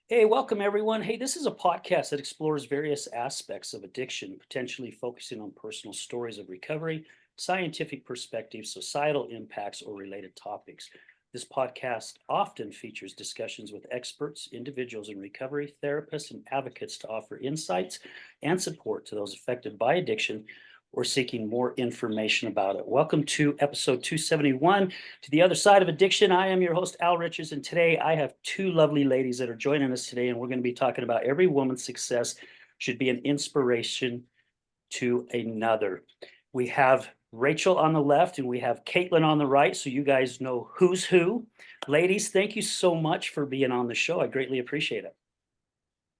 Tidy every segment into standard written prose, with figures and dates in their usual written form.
Hey, welcome everyone. Hey, this is a podcast that explores various aspects of addiction, potentially focusing on personal stories of recovery, scientific perspectives, societal impacts, or related topics. This podcast often features discussions with experts, individuals in recovery, therapists, and advocates to offer insights and support to those affected by addiction or seeking more information about it. Welcome to episode 271 to the other side of addiction. I am your host, Al Richards, and today I have two lovely ladies that are joining us today, and we're going to be talking about every woman's success should be an inspiration to another. We have Rachel on the left and we have Caitlin on the right, so you guys know who's who. Ladies, thank you so much for being on the show. I greatly appreciate it.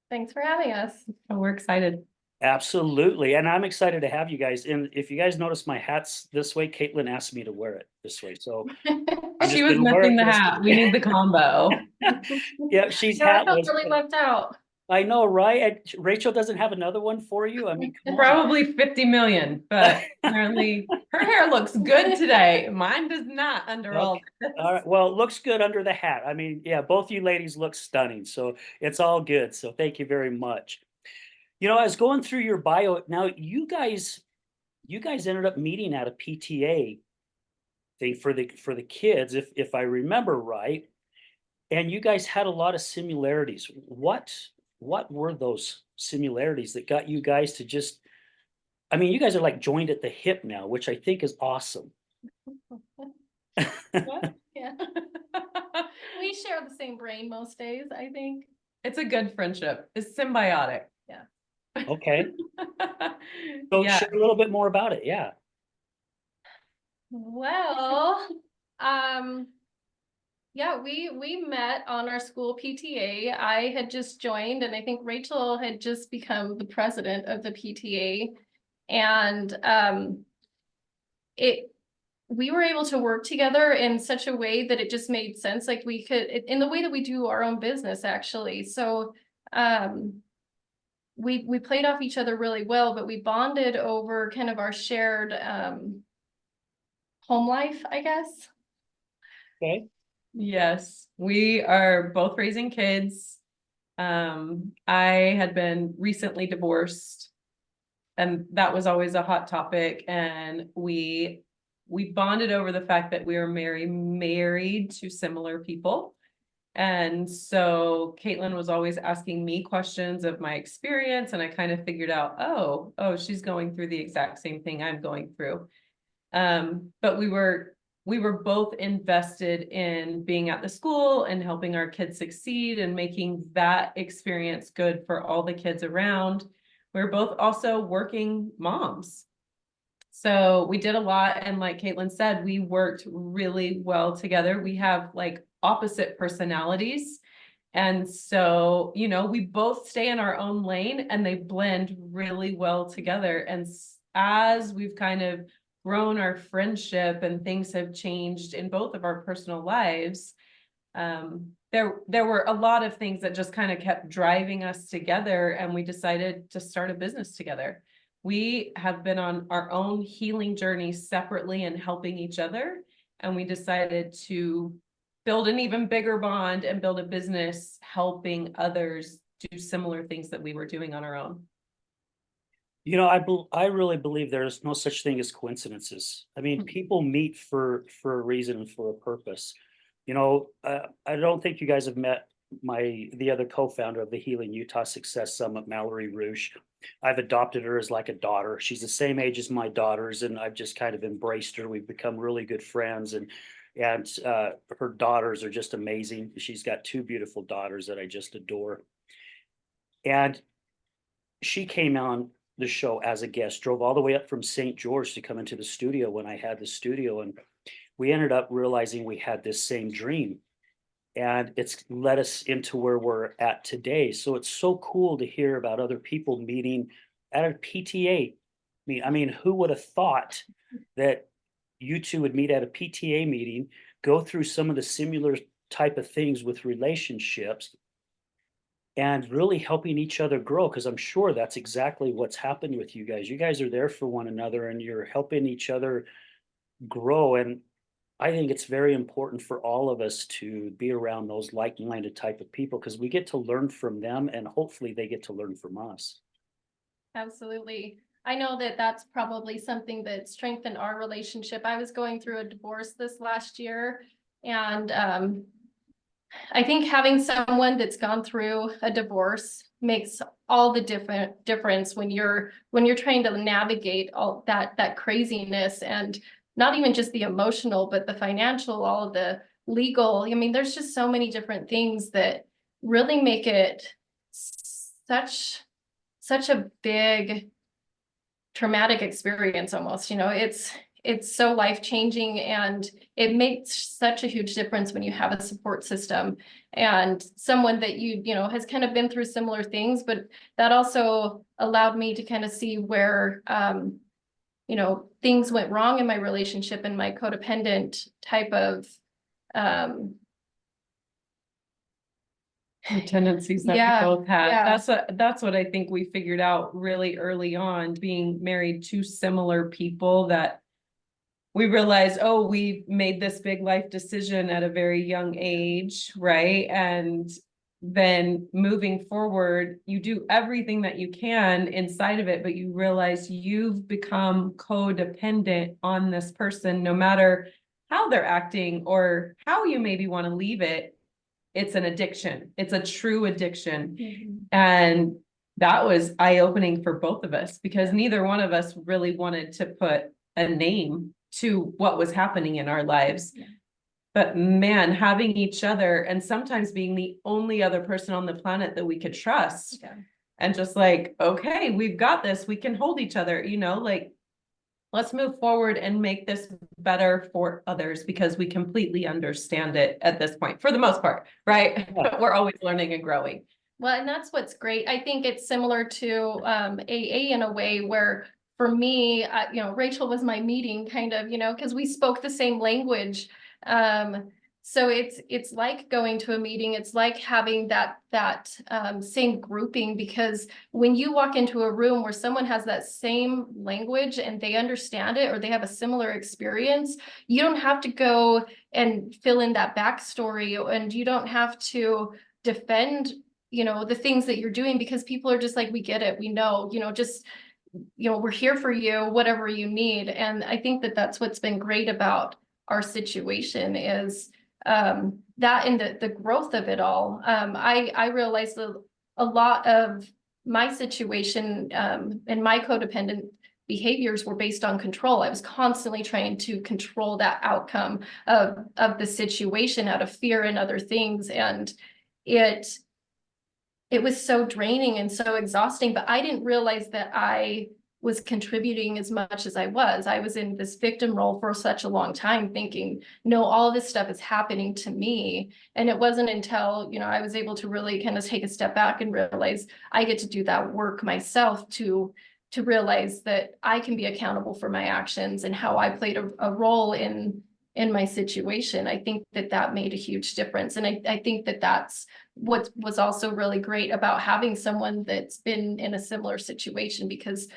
Thanks for having us. Oh, we're excited. Absolutely. And I'm excited to have you guys. And if you guys notice my hat's this way, Caitlin asked me to wear it this way. So She was missing the hat. We need the combo. Yeah, she's No, I felt hatless. really left out. I know, right? Rachel doesn't have another one for you. I mean, come on. Probably 50 million, but apparently her hair looks good today. Mine does not under all this. All right. Well, it looks good under the hat. I mean, yeah, both you ladies look stunning. So it's all good. So thank you very much. You know, I was going through your bio. Now, you guys ended up meeting at a PTA thing for the kids, if I remember right. And you guys had a lot of similarities. What were those similarities that got you guys to just, I mean, you guys are like joined at the hip now, which I think is awesome. Yeah. We share the same brain most days, I think. It's a good friendship. It's symbiotic. Yeah. Okay. So Yeah. share a little bit more about it. Yeah. Well, yeah, we met on our school PTA. I had just joined, and I think Rachel had just become the president of the PTA. And we were able to work together in such a way that it just made sense. Like we could, in the way that we do our own business, actually. So we played off each other really well, but we bonded over kind of our shared home life, I guess. Okay. Yes, we are both raising kids. I had been recently divorced, and that was always a hot topic. And we bonded over the fact that we were married to similar people. And so Caitlin was always asking me questions of my experience, and I kind of figured out, oh, she's going through the exact same thing I'm going through. But we were both invested in being at the school and helping our kids succeed and making that experience good for all the kids around. We were both also working moms. So we did a lot. And like Caitlin said, we worked really well together. We have like opposite personalities. And so, we both stay in our own lane and they blend really well together. And as we've kind of grown our friendship and things have changed in both of our personal lives, there were a lot of things that just kind of kept driving us together, and we decided to start a business together. We have been on our own healing journey separately and helping each other, and we decided to build an even bigger bond and build a business helping others do similar things that we were doing on our own. You know, I really believe there's no such thing as coincidences. I mean, people meet for a reason and for a purpose. You know, I don't think you guys have met the other co-founder of the Healing Utah Success Summit, Mallory Roosh. I've adopted her as like a daughter. She's the same age as my daughters, and I've just kind of embraced her. We've become really good friends, and her daughters are just amazing. She's got two beautiful daughters that I just adore. And she came on the show as a guest, drove all the way up from St. George to come into the studio when I had the studio. And we ended up realizing we had this same dream. And it's led us into where we're at today. So it's so cool to hear about other people meeting at a PTA. I mean, who would have thought that you two would meet at a PTA meeting, go through some of the similar type of things with relationships, and really helping each other grow, because I'm sure that's exactly what's happened with you guys. You guys are there for one another and you're helping each other grow. And I think it's very important for all of us to be around those like-minded type of people because we get to learn from them and hopefully they get to learn from us. Absolutely. I know that that's probably something that strengthened our relationship. I was going through a divorce this last year, and I think having someone that's gone through a divorce makes all the difference when you're trying to navigate all that craziness, and not even just the emotional, but the financial, all of the legal. I mean, there's just so many different things that really make it such a big traumatic experience almost, it's so life-changing, and it makes such a huge difference when you have a support system and someone that has kind of been through similar things. But that also allowed me to kind of see where things went wrong in my relationship and my codependent type of The tendencies that we Yeah, both had. yeah. That's what I think we figured out really early on, being married to similar people, that we realized, oh, we made this big life decision at a very young age, right? And then moving forward, you do everything that you can inside of it, but you realize you've become codependent on this person, no matter how they're acting or how you maybe want to leave it. It's an addiction. It's a true addiction. Mhm. And that was eye-opening for both of us, because neither one of us really wanted to put a name to what was happening in our lives. Yeah. But man, having each other, and sometimes being the only other person on the planet that we could trust, Yeah. and just like, okay, we've got this, we can hold each other, like, let's move forward and make this better for others, because we completely understand it at this point, for the most part, right? Yeah. We're always learning and growing. Well, and that's what's great. I think it's similar to AA in a way where, for me, Rachel was my meeting kind of, because we spoke the same language. So it's like going to a meeting. It's like having that same grouping, because when you walk into a room where someone has that same language and they understand it, or they have a similar experience, you don't have to go and fill in that backstory, and you don't have to defend the things that you're doing, because people are just like, we get it, we know, just we're here for you, whatever you need. And I think that that's what's been great about our situation is that, and the growth of it all. I realized that a lot of my situation and my codependent behaviors were based on control. I was constantly trying to control that outcome of the situation out of fear and other things, and it was so draining and so exhausting. But I didn't realize that I was contributing as much as I was. I was in this victim role for such a long time, thinking, no, all this stuff is happening to me. And it wasn't until, I was able to really kind of take a step back and realize I get to do that work myself to realize that I can be accountable for my actions and how I played a role in my situation. I think that made a huge difference. And I think that that's what was also really great about having someone that's been in a similar situation, because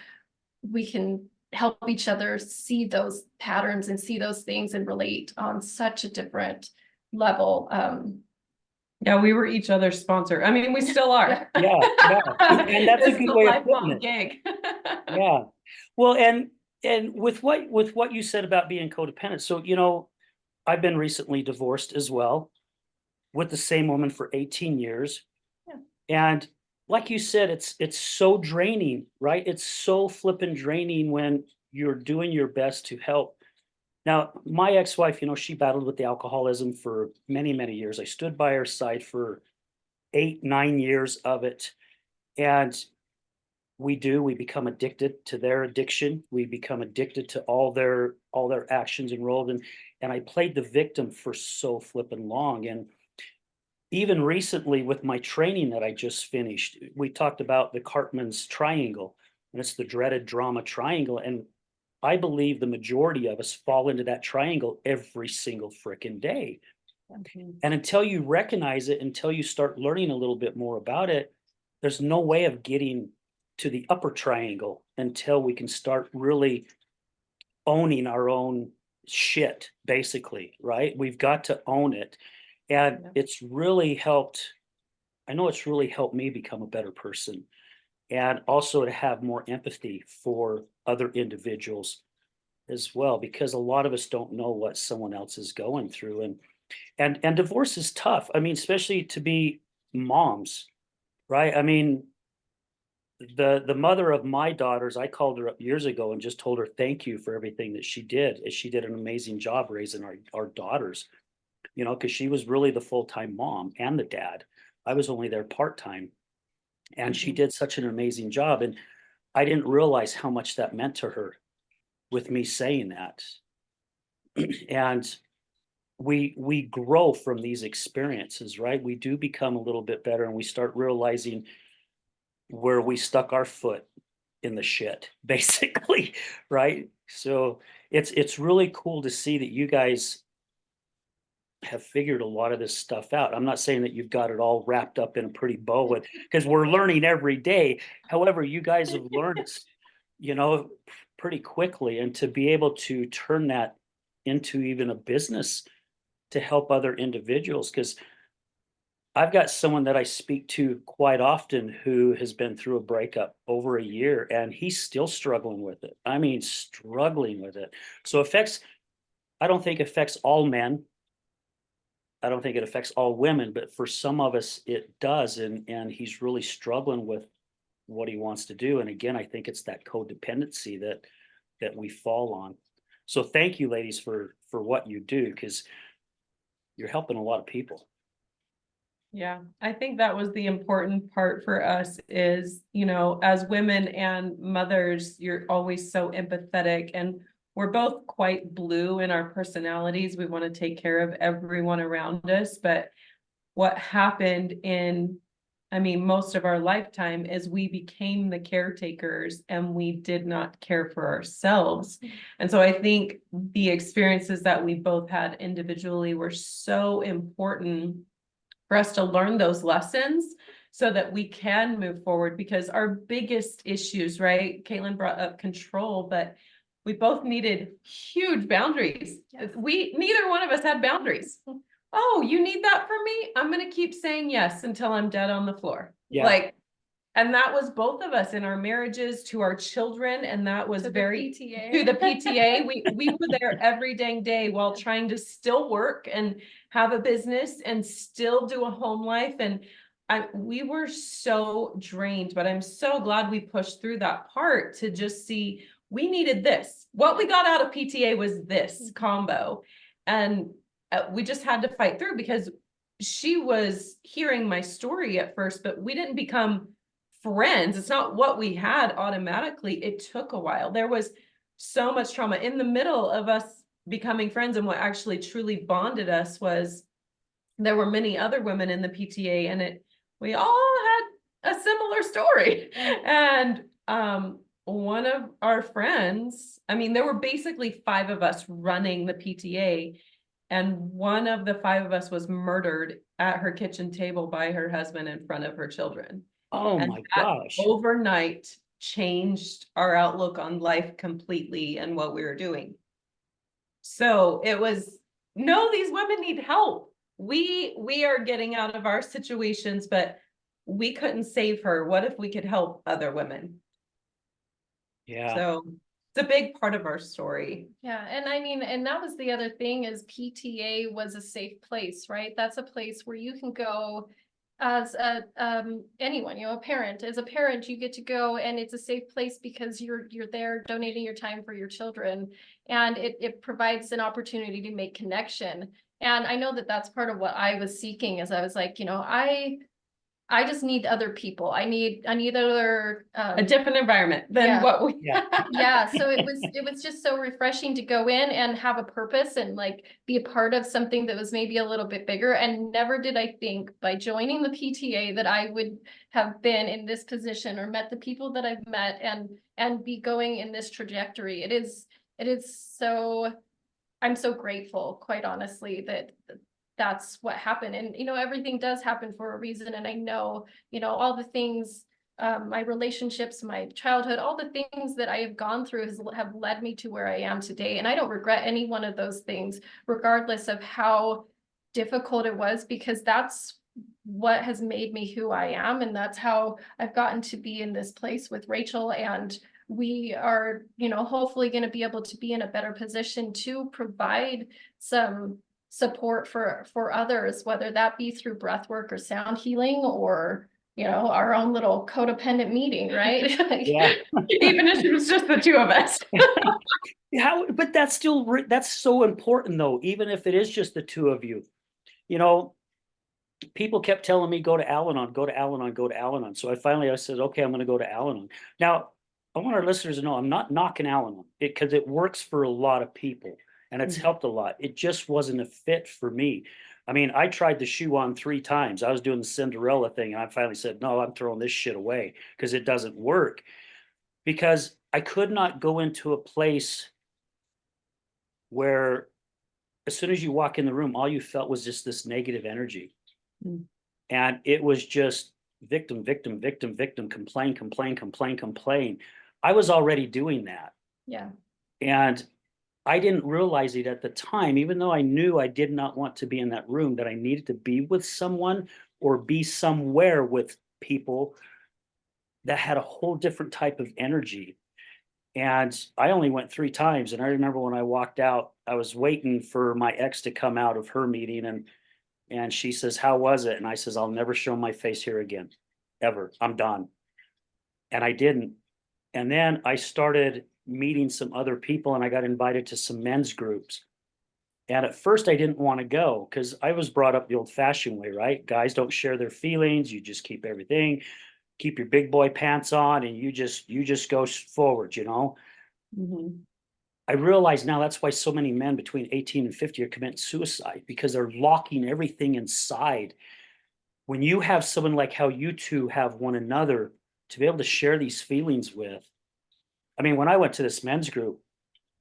we can help each other see those patterns and see those things and relate on such a different level. Yeah, we were each other's sponsor. I mean, we still are. Yeah, yeah. And that's a It's good a way of putting lifelong it. gig. Yeah. Well, and with what you said about being codependent, so I've been recently divorced as well, with the same woman for 18 years. Yeah. And like you said, it's so draining, right? It's so flippin' draining when you're doing your best to help. Now, my ex-wife, she battled with the alcoholism for many, many years. I stood by her side for 8, 9 years of it. And we become addicted to their addiction. We become addicted to all their actions and roles. And I played the victim for so flippin' long. And even recently with my training that I just finished, we talked about the Cartman's triangle, and it's the dreaded drama triangle. And I believe the majority of us fall into that triangle every single frickin' day. And until you recognize it, until you start learning a little bit more about it, there's no way of getting to the upper triangle until we can start really owning our own shit, basically, right? We've got to own it. And Yeah. it's really helped. I know it's really helped me become a better person, and also to have more empathy for other individuals as well, because a lot of us don't know what someone else is going through. And divorce is tough. I mean, especially to be moms, right? I mean, the mother of my daughters, I called her up years ago and just told her thank you for everything that she did. And she did an amazing job raising our daughters, you know, because she was really the full-time mom and the dad. I was only there part-time. And she Mhm. did such an amazing job. And I didn't realize how much that meant to her with me saying that. And we grow from these experiences, right? We do become a little bit better, and we start realizing where we stuck our foot in the shit, basically, right? So it's really cool to see that you guys have figured a lot of this stuff out. I'm not saying that you've got it all wrapped up in a pretty bow, because we're learning every day. However, you guys have learned, you know, pretty quickly, and to be able to turn that into even a business to help other individuals. Because I've got someone that I speak to quite often who has been through a breakup over a year, and he's still struggling with it. I mean, struggling with it. So affects, I don't think affects all men. I don't think it affects all women, but for some of us it does. And he's really struggling with what he wants to do. And again, I think it's that codependency that we fall on. So thank you, ladies, for what you do, because you're helping a lot of people. Yeah, I think that was the important part for us is, you know, as women and mothers, you're always so empathetic, and we're both quite blue in our personalities. We want to take care of everyone around us. But what happened in, I mean, most of our lifetime is we became the caretakers and we did not care for ourselves. And so I think the experiences that we both had individually were so important for us to learn those lessons so that we can move forward, because our biggest issues, right? Caitlin brought up control, but we both needed huge boundaries. Yes. Neither one of us had boundaries. Oh, you need that from me? I'm going to keep saying yes until I'm dead on the floor. Yeah. Like, and that was both of us in our marriages, to our children. And that was To the very PTA. to the PTA. We were there every dang day while trying to still work and have a business and still do a home life. And we were so drained, but I'm so glad we pushed through that part to just see we needed this. What we got out of PTA was this combo. And we just had to fight through, because she was hearing my story at first, but we didn't become friends. It's not what we had automatically. It took a while. There was so much trauma in the middle of us becoming friends. And what actually truly bonded us was there were many other women in the PTA, and we all had a similar story. And one of our friends, I mean, there were basically 5 of us running the PTA, and one of the 5 of us was murdered at her kitchen table by her husband in front of her children. Oh And my that gosh. overnight changed our outlook on life completely and what we were doing. So it was, no, these women need help. We are getting out of our situations, but we couldn't save her. What if we could help other women? Yeah. So it's a big part of our story. Yeah, and I mean, and that was the other thing, is PTA was a safe place, right? That's a place where you can go as a anyone, you know, a parent. As a parent, you get to go, and it's a safe place because you're there donating your time for your children, and it provides an opportunity to make connection. And I know that that's part of what I was seeking, as I was like, you know, I just need other people. I need other A different environment than yeah. what we Yeah. yeah, so it was just so refreshing to go in and have a purpose and like be a part of something that was maybe a little bit bigger. And never did I think by joining the PTA that I would have been in this position or met the people that I've met and be going in this trajectory. It is so, I'm so grateful, quite honestly, that that's what happened. And you know, everything does happen for a reason. And I know, you know, all the things my relationships, my childhood, all the things that I have gone through have led me to where I am today. And I don't regret any one of those things, regardless of how difficult it was, because that's what has made me who I am. And that's how I've gotten to be in this place with Rachel. And we are, hopefully going to be able to be in a better position to provide some support for others, whether that be through breath work or sound healing or our own little codependent meeting, right? Yeah. Even if it was just the two of us. But that's that's so important though, even if it is just the two of you. People kept telling me, go to Al-Anon, go to Al-Anon, go to Al-Anon. So I said, okay, I'm going to go to Al-Anon. Now, I want our listeners to know I'm not knocking Al-Anon because it works for a lot of people and it's helped a lot. It just wasn't a fit for me. I mean, I tried the shoe on 3 times. I was doing the Cinderella thing and I finally said, no, I'm throwing this shit away because it doesn't work. Because I could not go into a place where as soon as you walk in the room, all you felt was just this negative energy. And it was just victim, victim, victim, victim, complain, complain, complain, complain. I was already doing that. Yeah. And I didn't realize it at the time, even though I knew I did not want to be in that room, that I needed to be with someone or be somewhere with people that had a whole different type of energy. And I only went 3 times. And I remember when I walked out, I was waiting for my ex to come out of her meeting and she says, how was it? And I says, I'll never show my face here again, ever. I'm done. And I didn't. And then I started meeting some other people and I got invited to some men's groups. And at first I didn't want to go because I was brought up the old fashioned way, right? Guys don't share their feelings. You just keep everything, keep your big boy pants on and you just go forward, I realize now that's why so many men between 18 and 50 are committing suicide because they're locking everything inside. When you have someone like how you two have one another to be able to share these feelings with. I mean, when I went to this men's group,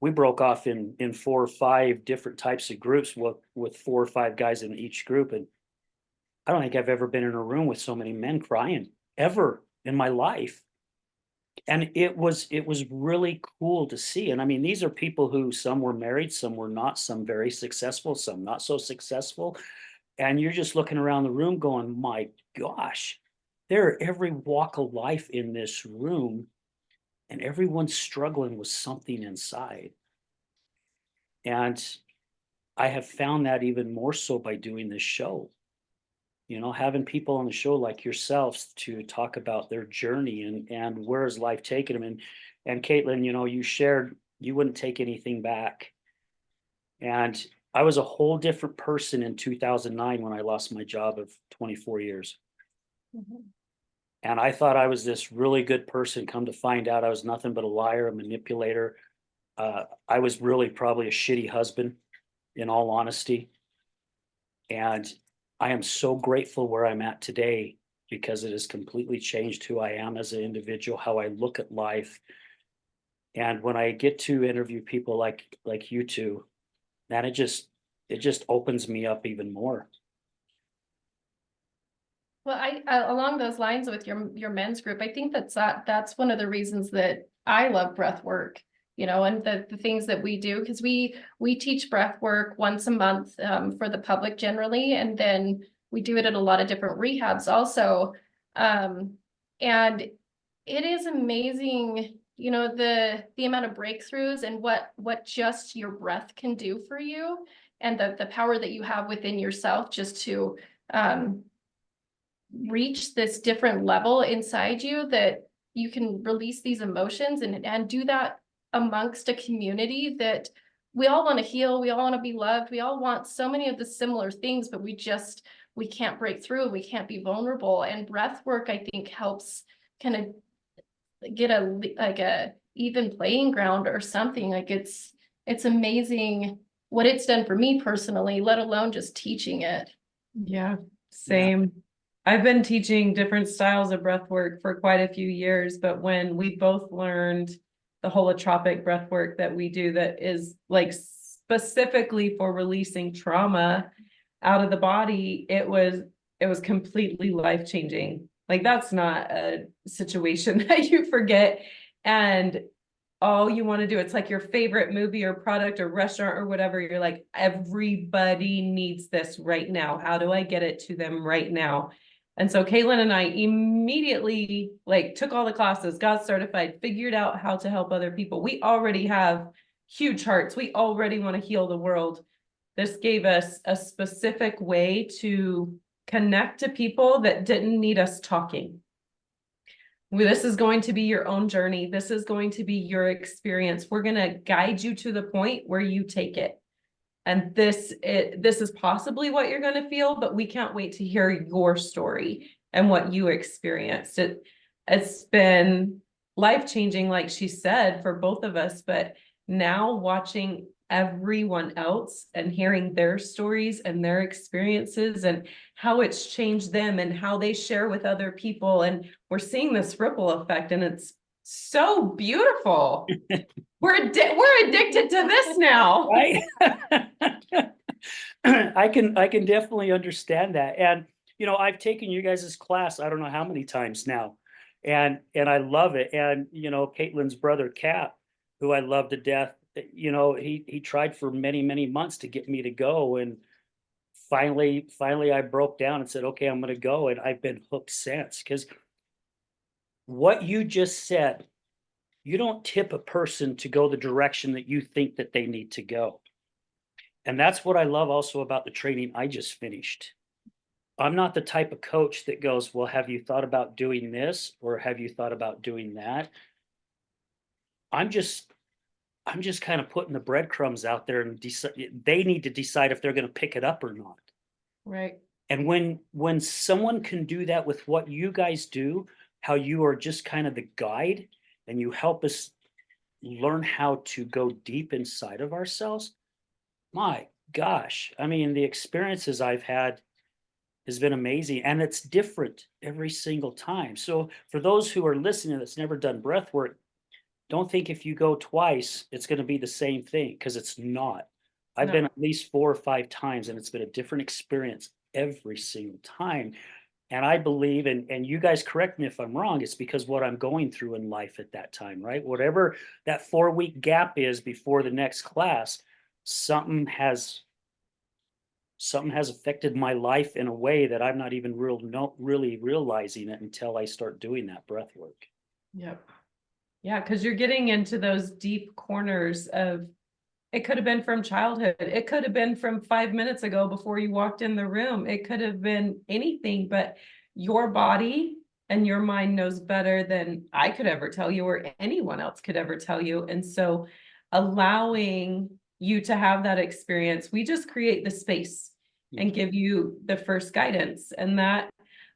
we broke off in 4 or 5 different types of groups with 4 or 5 guys in each group. And I don't think I've ever been in a room with so many men crying ever in my life. And it was really cool to see. And I mean, these are people who some were married, some were not, some very successful, some not so successful. And you're just looking around the room going, my gosh, there are every walk of life in this room and everyone's struggling with something inside. And I have found that even more so by doing this show. Having people on the show like yourselves to talk about their journey and where has life taken them. And Kaitlan, you shared you wouldn't take anything back. And I was a whole different person in 2009 when I lost my job of 24 years. And I thought I was this really good person. Come to find out I was nothing but a liar, a manipulator. I was really probably a shitty husband, in all honesty. And I am so grateful where I'm at today because it has completely changed who I am as an individual, how I look at life. And when I get to interview people like you two, then it just opens me up even more. Well, I along those lines with your men's group, I think that's one of the reasons that I love breath work, and the things that we do, because we teach breath work once a month for the public generally, and then we do it at a lot of different rehabs also. And it is amazing, the amount of breakthroughs and what just your breath can do for you, and the power that you have within yourself just to reach this different level inside you, that you can release these emotions and do that amongst a community that we all want to heal, we all want to be loved, we all want so many of the similar things, but we can't break through, we can't be vulnerable. And breath work, I think, helps kind of get a even playing ground or something. Like it's amazing what it's done for me personally, let alone just teaching it. Yeah, same. Yeah. I've been teaching different styles of breath work for quite a few years, but when we both learned the holotropic breath work that we do, that is like specifically for releasing trauma out of the body, it was completely life-changing. Like, that's not a situation that you forget. And all you want to do, it's like your favorite movie or product or restaurant or whatever. You're like, everybody needs this right now. How do I get it to them right now? And so Caitlin and I immediately like took all the classes, got certified, figured out how to help other people. We already have huge hearts. We already want to heal the world. This gave us a specific way to connect to people that didn't need us talking. This is going to be your own journey. This is going to be your experience. We're going to guide you to the point where you take it. And this is possibly what you're going to feel, but we can't wait to hear your story and what you experienced. It's been life-changing, like she said, for both of us, but now watching everyone else and hearing their stories and their experiences and how it's changed them and how they share with other people. And we're seeing this ripple effect, and it's so beautiful. We're addicted to this now. Right? I can definitely understand that. And, I've taken you guys' class, I don't know how many times now. And I love it. And, Caitlin's brother, Cap, who I love to death, he tried for many, many months to get me to go. And finally I broke down and said, okay, I'm going to go. And I've been hooked since. Because what you just said, you don't tip a person to go the direction that you think that they need to go. And that's what I love also about the training I just finished. I'm not the type of coach that goes, well, have you thought about doing this? Or have you thought about doing that? I'm just kind of putting the breadcrumbs out there, and they need to decide if they're going to pick it up or not. Right. And when someone can do that with what you guys do, how you are just kind of the guide, and you help us learn how to go deep inside of ourselves, my gosh, I mean, the experiences I've had has been amazing, and it's different every single time. So for those who are listening that's never done breath work, don't think if you go twice, it's going to be the same thing, because it's not. I've been No. at least 4 or 5 times, and it's been a different experience every single time. And I believe, and you guys correct me if I'm wrong, it's because what I'm going through in life at that time, right? Whatever that 4-week gap is before the next class, something has affected my life in a way that I'm not even really realizing it until I start doing that breath work. Yep. Yeah, because you're getting into those deep corners of, it could have been from childhood. It could have been from 5 minutes ago before you walked in the room. It could have been anything, but your body and your mind knows better than I could ever tell you or anyone else could ever tell you. And so allowing you to have that experience, we just create the space and give you the first guidance. And that,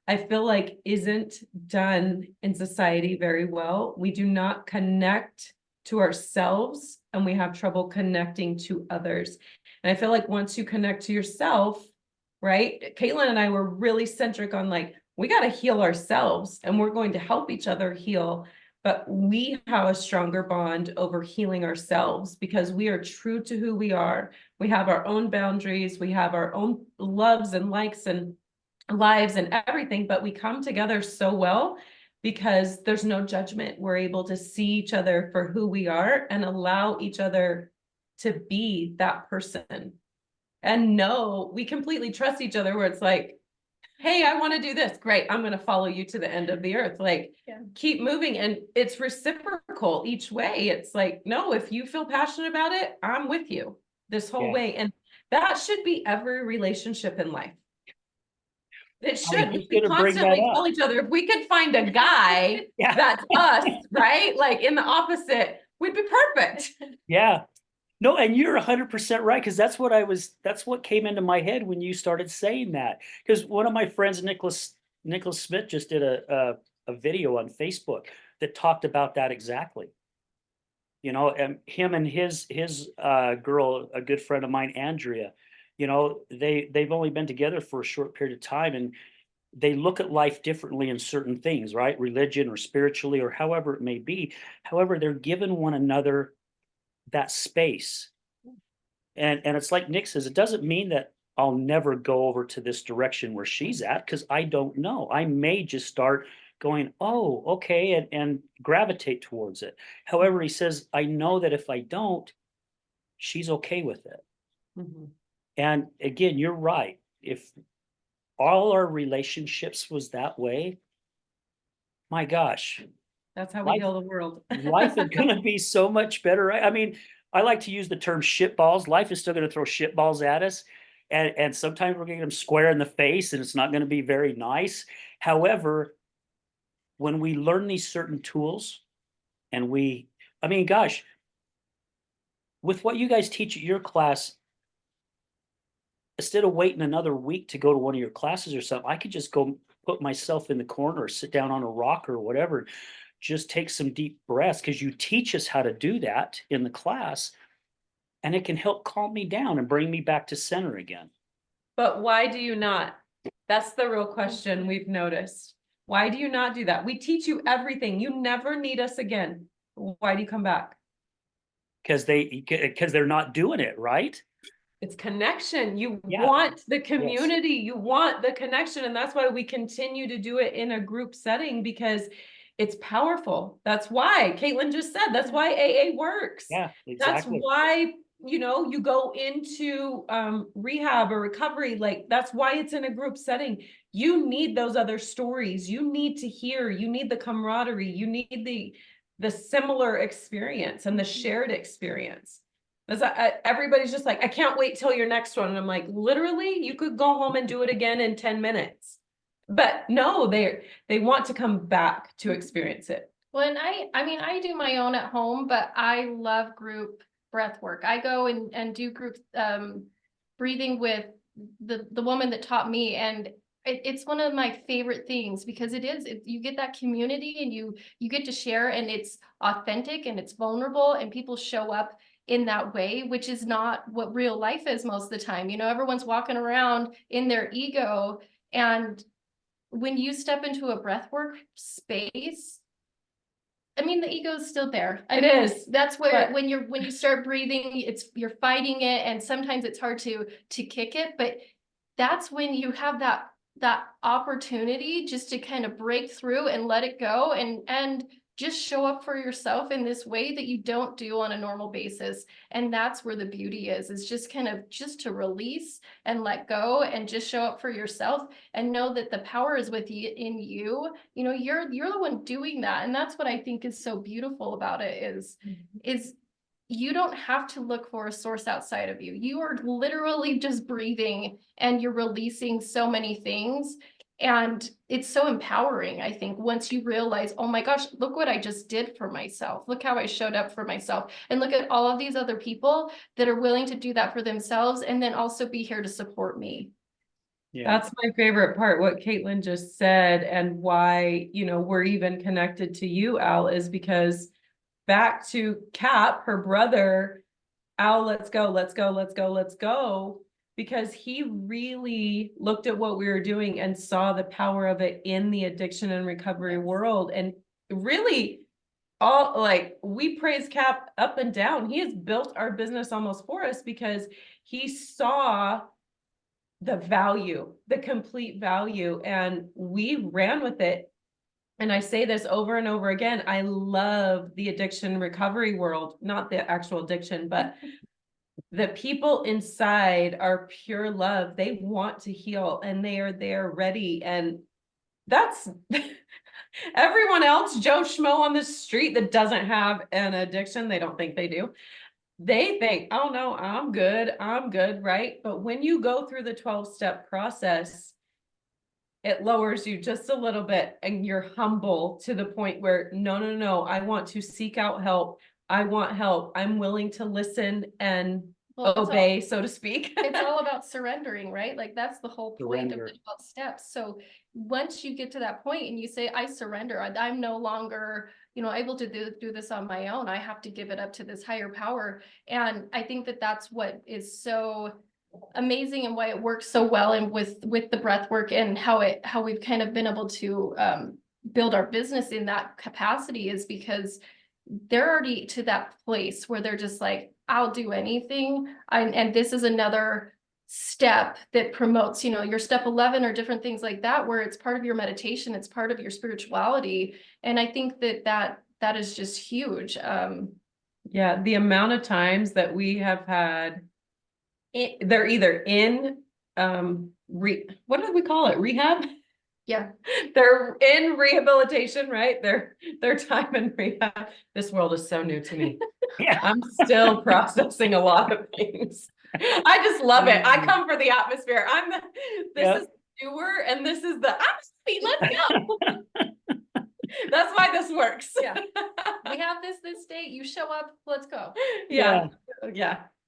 I feel like, isn't done in society very well. We do not connect to ourselves, and we have trouble connecting to others. And I feel like once you connect to yourself, right? Caitlin and I were really centric on like, we got to heal ourselves, and we're going to help each other heal. But we have a stronger bond over healing ourselves because we are true to who we are. We have our own boundaries. We have our own loves and likes and lives and everything, but we come together so well because there's no judgment. We're able to see each other for who we are and allow each other to be that person. And no, we completely trust each other, where it's like, hey, I want to do this. Great. I'm going to follow you to the end of the earth. Like, keep moving. And it's reciprocal each way. It's like, no, if you feel passionate about it, I'm with you this whole way. And that should be every relationship in life. It should. We constantly tell each other, if we could find a guy that's us, right? Like in the opposite, we'd be perfect. Yeah. No, and you're 100% right, because that's what came into my head when you started saying that. Because one of my friends, Nicholas Smith, just did a video on Facebook that talked about that exactly. And him and his girl, a good friend of mine, Andrea, they've only been together for a short period of time, and they look at life differently in certain things, right? Religion or spiritually or however it may be. However, they're giving one another that space. And it's like Nick says, it doesn't mean that I'll never go over to this direction where she's at because I don't know. I may just start going, oh, okay, and gravitate towards it. However, he says, I know that if I don't, she's okay with it. Mhm. And again, you're right. If all our relationships was that way, my gosh, That's how we life heal the world. life is gonna be so much better, right? I mean, I like to use the term shit balls. Life is still gonna throw shit balls at us. And sometimes we're gonna get them square in the face and it's not gonna be very nice. However, when we learn these certain tools and I mean, gosh, with what you guys teach at your class, instead of waiting another week to go to one of your classes or something, I could just go put myself in the corner or sit down on a rock or whatever, just take some deep breaths because you teach us how to do that in the class, and it can help calm me down and bring me back to center again. But why do you not? That's the real question we've noticed. Why do you not do that? We teach you everything. You never need us again. Why do you come back? Because they're not doing it right. It's connection. You Yeah. want the Yes. community, you want the connection. And that's why we continue to do it in a group setting because it's powerful. That's why Caitlin just said, that's why AA works. Yeah, That's exactly. why, you know, you go into rehab or recovery. Like that's why it's in a group setting. You need those other stories. You need to hear, you need the camaraderie, you need the similar experience and the shared experience. Everybody's just like, I can't wait till your next one. And I'm like, literally, you could go home and do it again in 10 minutes. But no, they want to come back to experience it. Well, and I mean, I do my own at home, but I love group breath work. I go and do group breathing with the woman that taught me, and it's one of my favorite things because you get that community and you get to share, and it's authentic and it's vulnerable, and people show up in that way, which is not what real life is most of the time. You know, everyone's walking around in their ego, and when you step into a breathwork space, I mean, the ego is still there. It is, That's where but- when you start breathing, you're fighting it, and sometimes it's hard to kick it. But that's when you have that opportunity just to kind of break through and let it go, and just show up for yourself in this way that you don't do on a normal basis. And that's where the beauty is just kind of just to release and let go and just show up for yourself and know that the power is with you in you. You know, you're the one doing that. And that's what I think is so beautiful about it is you don't have to look for a source outside of you. You are literally just breathing and you're releasing so many things. And it's so empowering, I think, once you realize, oh my gosh, look what I just did for myself. Look how I showed up for myself. And look at all of these other people that are willing to do that for themselves and then also be here to support me. Yeah. That's my favorite part, what Caitlin just said, and why, you know, we're even connected to you, Al, is because back to Cap, her brother, Al, let's go, let's go, let's go, let's go. Because he really looked at what we were doing and saw the power of it in the addiction and recovery world. And really, we praise Cap up and down. He has built our business almost for us because he saw the value, the complete value, and we ran with it. And I say this over and over again, I love the addiction recovery world, not the actual addiction, but the people inside are pure love. They want to heal and they are there ready. And that's everyone else, Joe Schmo on the street that doesn't have an addiction, they don't think they do. They think, oh no, I'm good, right? But when you go through the 12-step process, it lowers you just a little bit and you're humble to the point where, no, I want to seek out help. I want help. I'm willing to listen and obey, so to speak. It's all about surrendering, right? Like that's the whole point of Surrender. the 12 steps. So once you get to that point and you say, I surrender, I'm no longer, you know, able to do this on my own. I have to give it up to this higher power. And I think that that's what is so amazing and why it works so well and with the breath work and how we've kind of been able to build our business in that capacity is because they're already to that place where they're just like, I'll do anything. And this is another step that promotes, your step 11 or different things like that, where it's part of your meditation, it's part of your spirituality. And I think that is just huge. Yeah, the amount of times that we have had, they're either in, what do we call it? Rehab? Yeah. They're in rehabilitation, right? Their time in rehab. This world is so new to me. Yeah. I'm still processing a lot of things. I just love it. I come for the atmosphere. This is the doer and this is the, I'm happy, let's go. That's why this works. Yeah. We have this date, you show up, let's go. Yeah.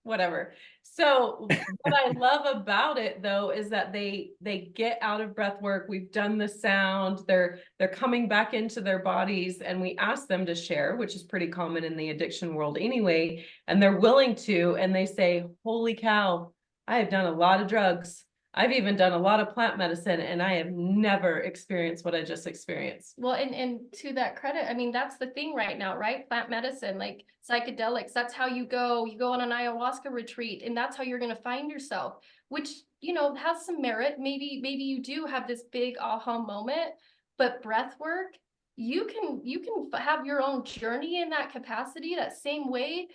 Whatever. So what I love about it though is that they get out of breath work. We've done the sound, they're coming back into their bodies, and we ask them to share, which is pretty common in the addiction world anyway, and they're willing to, and they say, holy cow, I have done a lot of drugs. I've even done a lot of plant medicine, and I have never experienced what I just experienced. Well, and to that credit, I mean, that's the thing right now, right? Plant medicine, like psychedelics, that's how you go on an ayahuasca retreat, and that's how you're going to find yourself, which, has some merit. Maybe you do have this big aha moment, but breath work, you can have your own journey in that capacity, that same way,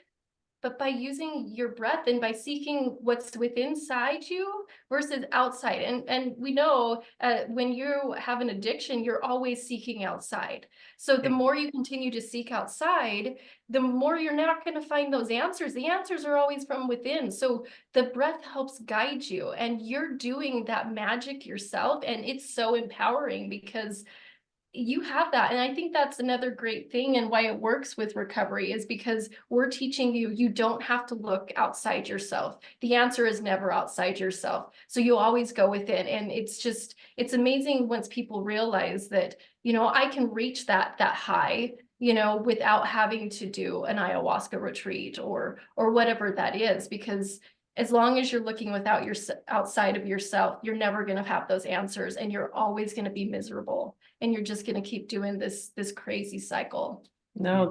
but by using your breath and by seeking what's within inside you versus outside. And we know when you have an addiction, you're always seeking outside. So the more you continue to seek outside, the more you're not going to find those answers. The answers are always from within. So the breath helps guide you, and you're doing that magic yourself. And it's so empowering because you have that. And I think that's another great thing, and why it works with recovery is because we're teaching you don't have to look outside yourself. The answer is never outside yourself. So you always go within. And it's amazing once people realize that, I can reach that high, without having to do an ayahuasca retreat or whatever that is, because as long as you're looking outside of yourself, you're never going to have those answers, and you're always going to be miserable, and you're just going to keep doing this crazy cycle. No,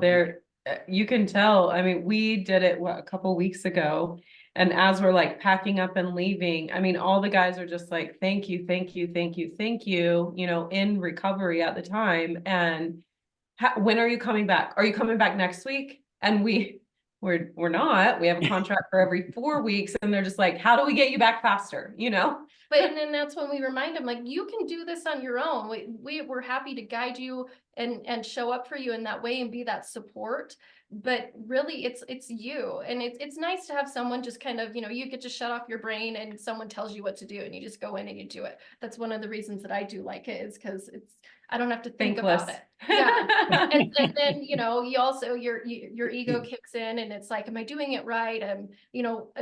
you can tell. I mean, we did it a couple weeks ago, and as we're like packing up and leaving, I mean, all the guys are just like, thank you, thank you, thank you, thank you, in recovery at the time. And when are you coming back? Are you coming back next week? And we're not. We have a contract for every 4 weeks, and they're just like, how do we get you back faster? But and then that's when we remind them, like, you can do this on your own. We're happy to guide you and show up for you in that way and be that support. But really, it's you, and it's nice to have someone just kind of, you get to shut off your brain and someone tells you what to do, and you just go in and you do it. That's one of the reasons that I do like it, is because I don't have to think about it. Yeah. And then, you also, your ego kicks in, and it's like, am I doing it right? And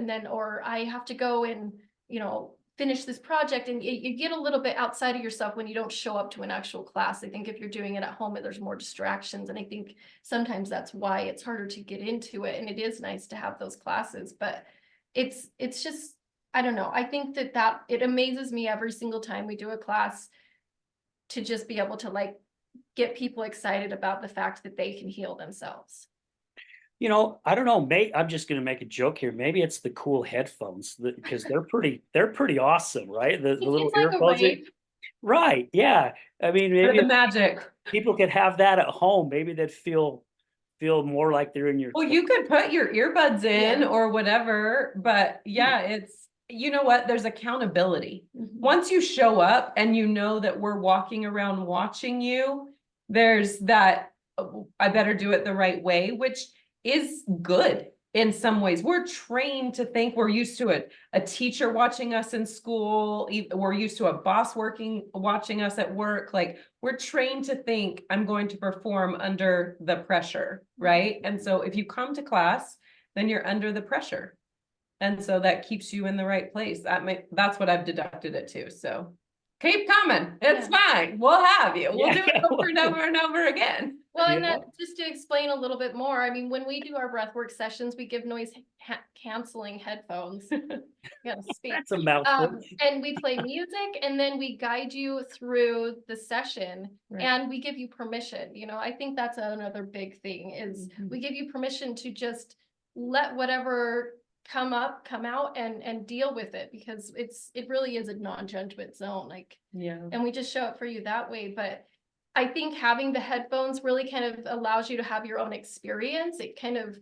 then, or I have to go and, finish this project, and you get a little bit outside of yourself when you don't show up to an actual class. I think if you're doing it at home, there's more distractions. And I think sometimes that's why it's harder to get into it. And it is nice to have those classes, but it's just, I don't know. I think that it amazes me every single time we do a class to just be able to like get people excited about the fact that they can heal themselves. I don't know, I'm just going to make a joke here. Maybe it's the cool headphones, because they're pretty awesome, right? The little It's like a earphones. rave. Right. Yeah. I mean, maybe The if magic. people could have that at home, maybe they'd feel more like they're in your. Well, you could put your earbuds in Yeah. or whatever, but yeah, it's, what? There's accountability. Once you show up and you know that we're walking around watching you, there's that, I better do it the right way, which is good in some ways. We're trained to think, we're used to it. A teacher watching us in school, we're used to a boss watching us at work. Like, we're trained to think, I'm going to perform under the pressure, right? And so if you come to class, then you're under the pressure. And so that keeps you in the right place. That's what I've deducted it to. So keep coming. It's fine. We'll have you. We'll do it over and over and over again. Well, and that, just to explain a little bit more, I mean, when we do our breathwork sessions, we give noise canceling headphones. Gotta speak. That's a mouthful. And we play music, and then we guide you through the session, and we give you permission. I think that's another big thing is we give you permission to just let whatever come out and deal with it, because it really is a non-judgment zone, like, Yeah. and we just show up for you that way. But I think having the headphones really kind of allows you to have your own experience. It kind of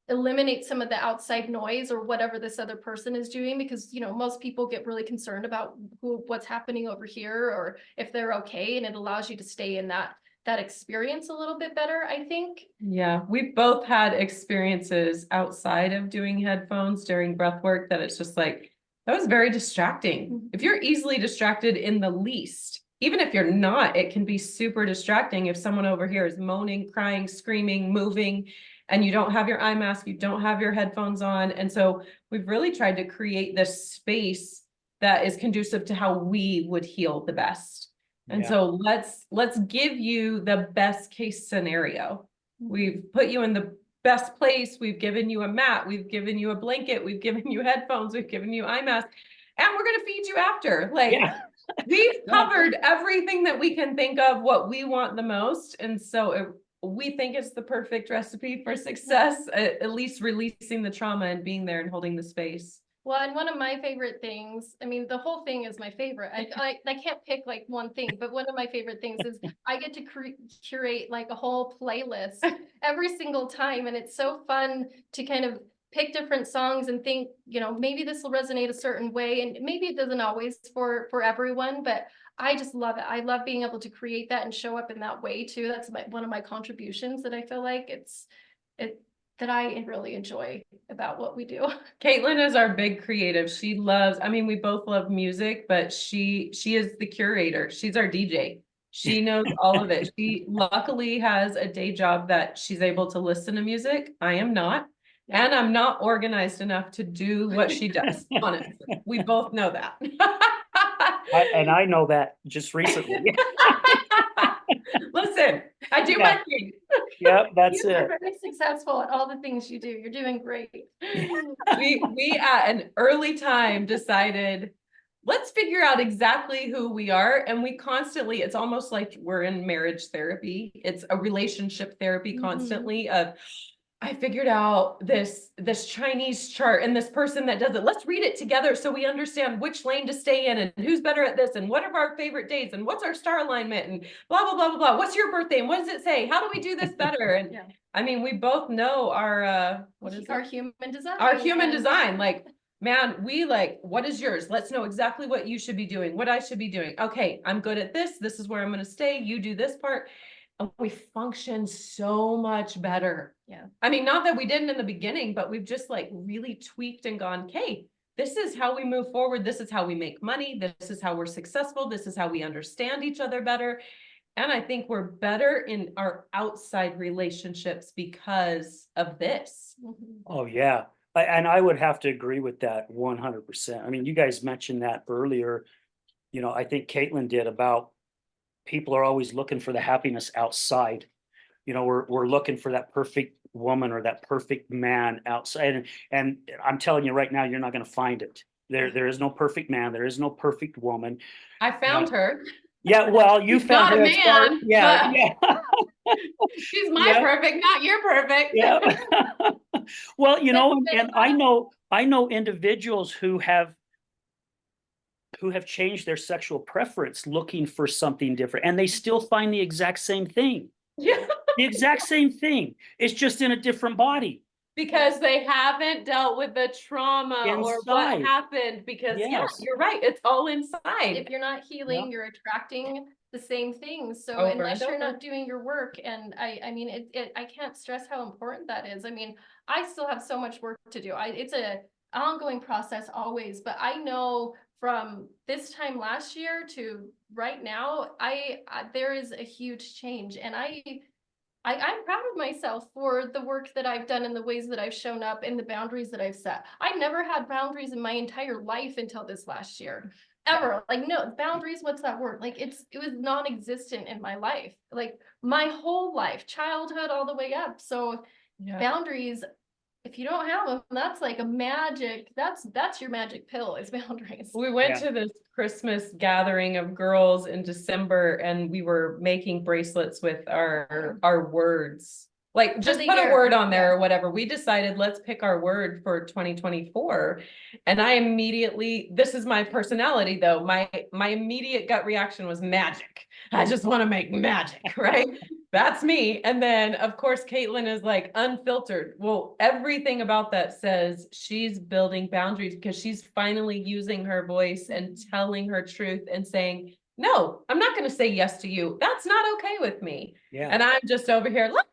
eliminates some of the outside noise or whatever this other person is doing, because, you know, most people get really concerned about what's happening over here, or if they're okay, and it allows you to stay in that experience a little bit better, I think. Yeah, we've both had experiences outside of doing headphones during breath work that it's just like, that was very distracting. If you're easily distracted in the least, even if you're not, it can be super distracting if someone over here is moaning, crying, screaming, moving, and you don't have your eye mask, you don't have your headphones on. And so we've really tried to create this space that is conducive to how we would heal the best. And Yeah. so let's give you the best case scenario. We've put you in the best place. We've given you a mat. We've given you a blanket. We've given you headphones. We've given you eye mask, and we're going to feed you after. Like, Yeah. we've covered everything that we can think of, what we want the most. And so we think it's the perfect recipe for success, at least releasing the trauma and being there and holding the space. Well, and one of my favorite things, I mean, the whole thing is my favorite. I can't pick like one thing, but one of my favorite things is I get to curate like a whole playlist every single time. And it's so fun to kind of pick different songs and think, you know, maybe this will resonate a certain way. And maybe it doesn't always for everyone, but I just love it. I love being able to create that and show up in that way too. That's one of my contributions that I feel like that I really enjoy about what we do. Caitlin is our big creative. She loves, I mean, we both love music, but she is the curator. She's our DJ. She knows all of it. She luckily has a day job that she's able to listen to music. I am not. And I'm not organized enough to do what she does. Honestly, we both know that. I know that just recently. Listen, I do my thing. Yep, that's You are it. very successful at all the things you do. You're doing great. We at an early time decided, let's figure out exactly who we are. And we constantly, it's almost like we're in marriage therapy. It's a relationship therapy constantly of, I figured out this Chinese chart and this person that does it. Let's read it together so we understand which lane to stay in and who's better at this and what are our favorite days and what's our star alignment and blah, blah, blah, blah, blah. What's your birthday and what does it say? How do we do this better? And I mean, we both know our, Our human design. Our human design. Like, man, we like, what is yours? Let's know exactly what you should be doing, what I should be doing. Okay, I'm good at this. This is where I'm going to stay. You do this part. And we function so much better. Yeah. I mean, not that we didn't in the beginning, but we've just like really tweaked and gone, okay, this is how we move forward. This is how we make money. This is how we're successful. This is how we understand each other better. And I think we're better in our outside relationships because of this. Oh, yeah. And I would have to agree with that 100%. I mean, you guys mentioned that earlier. You know, I think Caitlin did, about people are always looking for the happiness outside. You know, we're looking for that perfect woman or that perfect man outside. And I'm telling you right now, you're not going to find it. There is no perfect man. There is no perfect woman. I found her. Yeah, well, you She's found not her a as far, man, yeah, but- yeah. She's my Yep. perfect, not your perfect. Yeah. Well, you know, and I know individuals who have changed their sexual preference looking for something different, and they still find the exact same thing. Yeah. The exact same thing. It's just in a different body. Because they haven't dealt with the trauma or what Inside. happened, because yeah, Yes. you're right. It's all inside. If you're not healing, you're attracting the same things. So Over unless and you're over. not doing your work, and I mean, I can't stress how important that is. I mean, I still have so much work to do. It's a ongoing process always, but I know from this time last year to right now, there is a huge change, and I'm proud of myself for the work that I've done and the ways that I've shown up and the boundaries that I've set. I never had boundaries in my entire life until this last year, ever. Like, no boundaries, what's that word? Like, it was non-existent in my life, like my whole life, childhood all the way up. So boundaries, if you don't have them, that's like a magic, that's your magic pill, is boundaries. We went to this Christmas gathering of girls in December, and we were making bracelets with our words. Like, just the put a year, word on there yeah. or whatever. We decided, let's pick our word for 2024. And I immediately, this is my personality though. My immediate gut reaction was magic. I just want to make magic, right? That's me. And then of course, Caitlin is like unfiltered. Well, everything about that says she's building boundaries because she's finally using her voice and telling her truth and saying, no, I'm not going to say yes to you. That's not okay with me. Yeah. And I'm just over here, but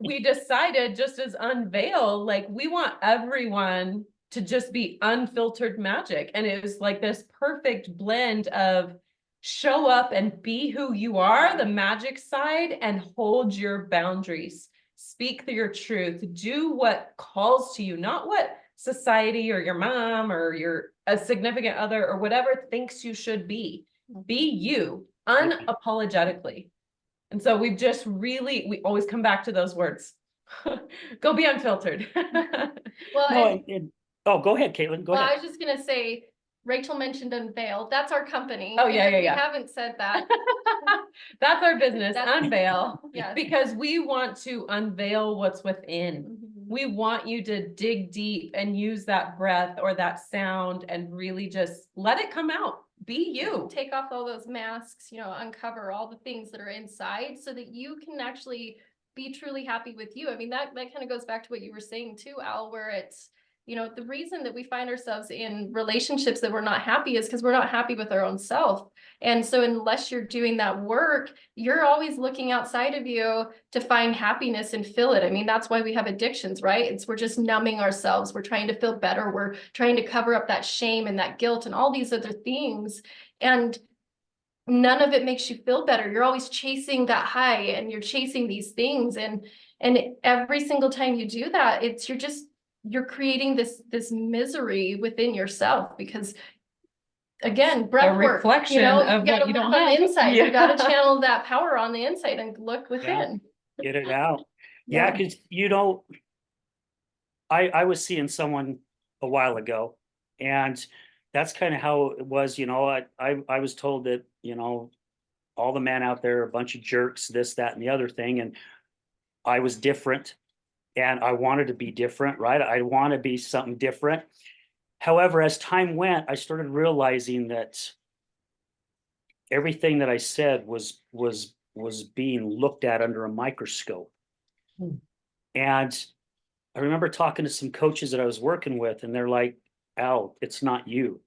we decided just as Unveil, like we want everyone to just be unfiltered magic. And it was like this perfect blend of show up and be who you are, the magic side, and hold your boundaries. Speak your truth. Do what calls to you, not what society or your mom or a significant other or whatever thinks you should be. Be you unapologetically. And so we've just really, we always come back to those words. Go be unfiltered. Well, No, and oh, go ahead, Caitlin, go well, I ahead. was just gonna say, Rachel mentioned Unveil. That's our company. Oh, yeah, because yeah, we yeah. haven't said that. That's our business, That's- Unveil. Yes. Because we want to unveil what's within. Mhm. We want you to dig deep and use that breath or that sound and really just let it come out. Be you. Take off all those masks, uncover all the things that are inside so that you can actually be truly happy with you. I mean, that kind of goes back to what you were saying too, Al, where it's, the reason that we find ourselves in relationships that we're not happy is because we're not happy with our own self. And so unless you're doing that work, you're always looking outside of you to find happiness and fill it. I mean, that's why we have addictions, right? We're just numbing ourselves. We're trying to feel better. We're trying to cover up that shame and that guilt and all these other things. And none of it makes you feel better. You're always chasing that high and you're chasing these things. And every single time you do that, you're creating this misery within yourself because again, breath work, reflection of what you don't on the have. inside. Yeah. You got to channel that power on the inside and look within. Get it out. Yeah, because I was seeing someone a while ago, and that's kind of how it was. I was told that all the men out there are a bunch of jerks, this, that, and the other thing, and I was different, and I wanted to be different, right? I want to be something different. However, as time went, I started realizing that everything that I said was being looked at under a microscope. Hmm. And I remember talking to some coaches that I was working with, and they're like, Al, it's not you,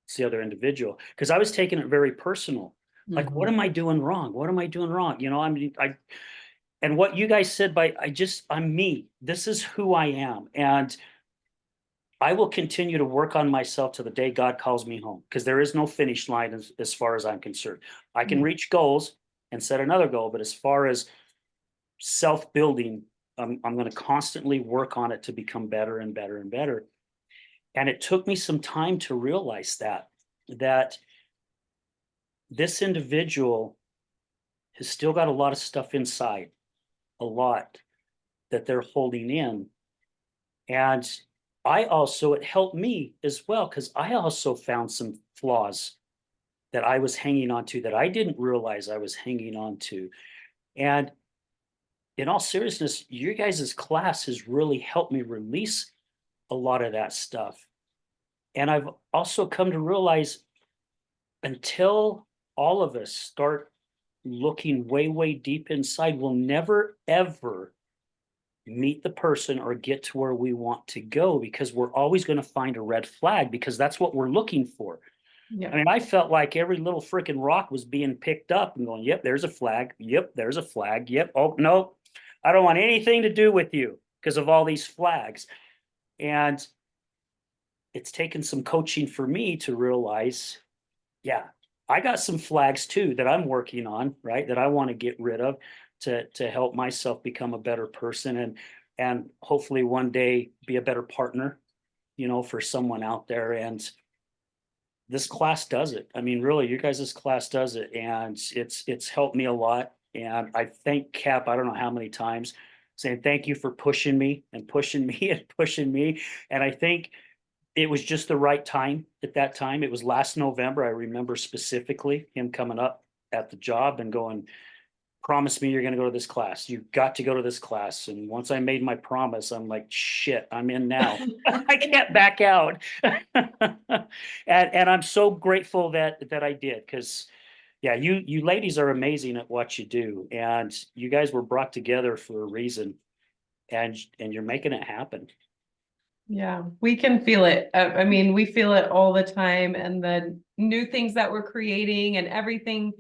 it's the other individual. Because I was taking it very personal. Like, what am I doing wrong? What am I doing wrong? And what you guys said I'm me. This is who I am. And I will continue to work on myself to the day God calls me home, because there is no finish line as far as I'm concerned. I can reach goals and set another goal, but as far as self-building, I'm going to constantly work on it to become better and better and better. And it took me some time to realize that this individual has still got a lot of stuff inside, a lot that they're holding in. And it helped me as well, because I also found some flaws that I was hanging on to that I didn't realize I was hanging on to. And in all seriousness, your guys' class has really helped me release a lot of that stuff. And I've also come to realize, until all of us start looking way, way deep inside, we'll never, ever meet the person or get to where we want to go, because we're always going to find a red flag, because that's what we're looking for. Yeah. I mean, I felt like every little freaking rock was being picked up and going, yep, there's a flag. Yep, there's a flag. Yep. Oh, no, I don't want anything to do with you because of all these flags. And it's taken some coaching for me to realize, yeah, I got some flags too that I'm working on, right? That I want to get rid of to help myself become a better person and hopefully one day be a better partner, for someone out there. And this class does it. I mean, really, you guys' class does it, and it's helped me a lot. And I thank Cap, I don't know how many times, saying thank you for pushing me and pushing me and pushing me. And I think it was just the right time at that time. It was last November. I remember specifically him coming up at the job and going, promise me you're going to go to this class. You got to go to this class. And once I made my promise, I'm like, shit, I'm in now. I can't back out. And I'm so grateful that I did, because yeah, you ladies are amazing at what you do, and you guys were brought together for a reason, and you're making it happen. Yeah, we can feel it. I mean, we feel it all the time, and the new things that we're creating and everything.